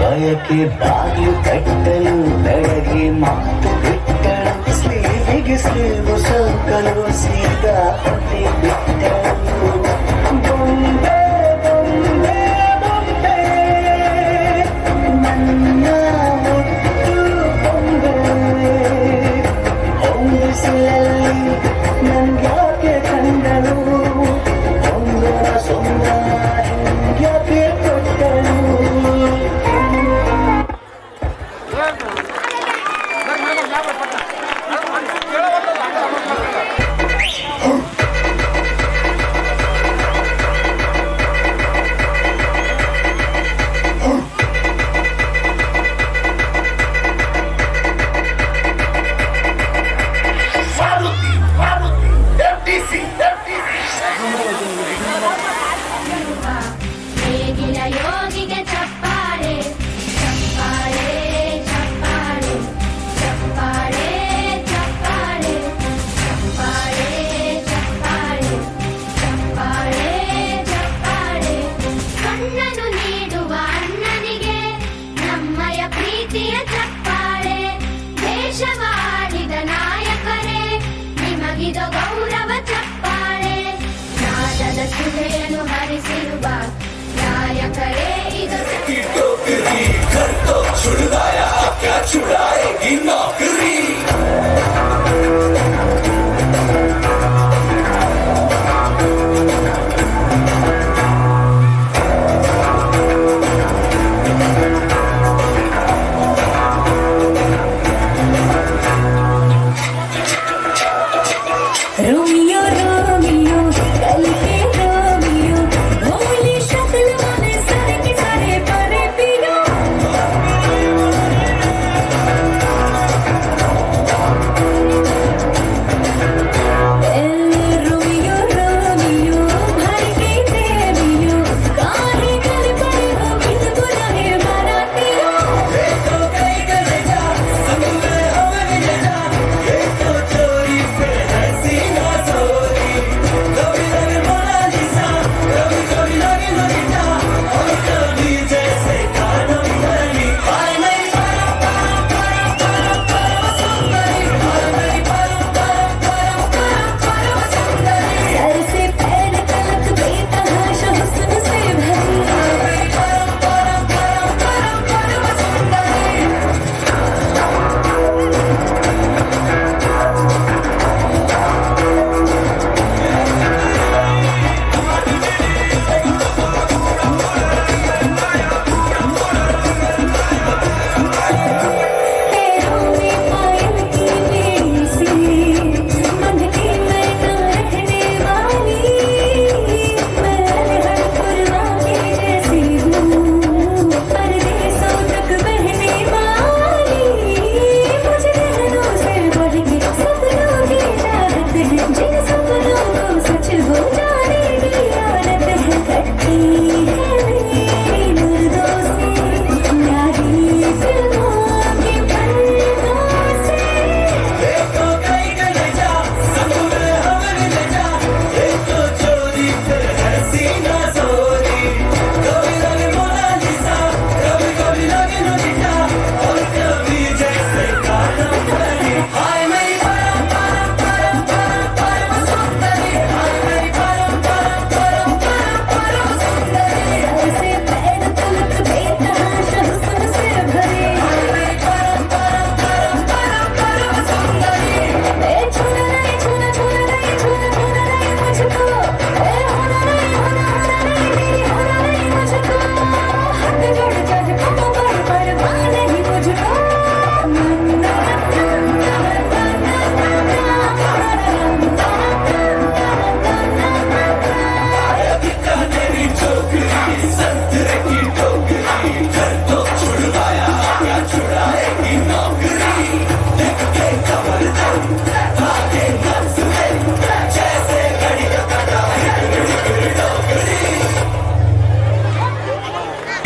ಬಯಕೆ ಬಾಗಿಲು ಕಟ್ಟಲು ಬೆಳಗ್ಗೆ ಮಾತು ಬಿಟ್ಟಳು ಸ್ಲೀವಿಗೆ ಸ್ಲೀವು ಸೋಕಲು ಸೀದಾ ಹೊಟ್ಟೆ ಬಿಟ್ಟಳು ಬೊಂಬೆ ಬೊಂಬೆ ಬೊಂಬೆ ನನ್ನ ಮುತ್ತು ಬೊಂಬೆ ಹೊಂದಿಸಿಲಲ್ಲಿ ನಂಗ್ಯಾಕೆ ಕಂಡಳು ಹೊಂದರ ಸೊಂದ ಹೆಂಗ್ಯಾಕೆ ಕೊಟ್ಟಳು ಹೇಗಿಲ ಯೋಗಿಗೆ ಚಪ್ಪಾಳೆ ಚಪ್ಪಾಳೆ ಚಪ್ಪಾಳೆ ಚಪ್ಪಾಳೆ ಚಪ್ಪಾಳೆ ಚಪ್ಪಾಳೆ ಚಪ್ಪಾಳೆ ಚಪ್ಪಾಳೆ ಚಪ್ಪಾಳೆ ಕಣ್ಣನು ನೀಡುವ ಅಣ್ಣನಿಗೆ ನಮ್ಮಯ ಪ್ರೀತಿಯ ಚಪ್ಪಾಳೆ ದೇಶವಾಡಿದ ನಾಯಕರೇ ನಿಮಗಿದು ಗೌರವ ಚಪ್ಪಾಳೆ ನಾದದ ಸುಧೆಯನ್ನು ಹರಿಸಿರುವ ನಾಯಕರೇ ಇದು रोमियो रोमियो कल के रोमियो भोली शक्ल वाले सारे के सारे परे पियो रोमियो रोमियो भाई के प्रेमियो काहे कर पड़े हो बिन बुलाए बारातियो देखो कई कर जा संग में हमें ले जा ये तो चोरी से हसीना सोरी कभी लगे मोनालिसा कभी कभी लगे ललिता और कभी जैसे कानम धनी हाय मेरी परम परम परम परम परम सुंदरी हाय मेरी परम परम परम परम परम सुंदरी सर से पैर तलक बेतहाशा हुस्न से भरी हाय मेरी परम परम परम परम परम सुंदरी पैरों में पायल की बेड़ी सी बंधती मैं न रहने वाली मैं अलहड़ पुरवा के जैसी हूँ परदेसों तक बहने वाली मुझे रहनों से बढ़ के सपनों की चाहत है जिन सपनों को सच हो जाने की आदत है कटती है मेरी मुर्दों से प्यारी फिल्मों के पन्नों से देखो कहीं गले जा संग में हमें ले जा ये तो चोरी फिर हसीना सोरी कभी लगे मोनालिसा कभी कभी लगे ललिता और कभी जैसे कानम धनी हाय मेरी परम परम परम परम परम सुंदरी हाय मेरी परम परम परम परम परम सुंदरी सर से पैर तलक बेतहाशा हुस्न से भरी हाय मेरी परम परम परम परम परम सुंदरी ए छूना नहीं छूना छूना नहीं छूना छूना नहीं मुझको ए होना नहीं मेरी होना नहीं मुझको हाथ जोड़ चाहे कमर पर नहीं मुझको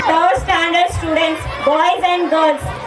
Third standard students, boys and girls,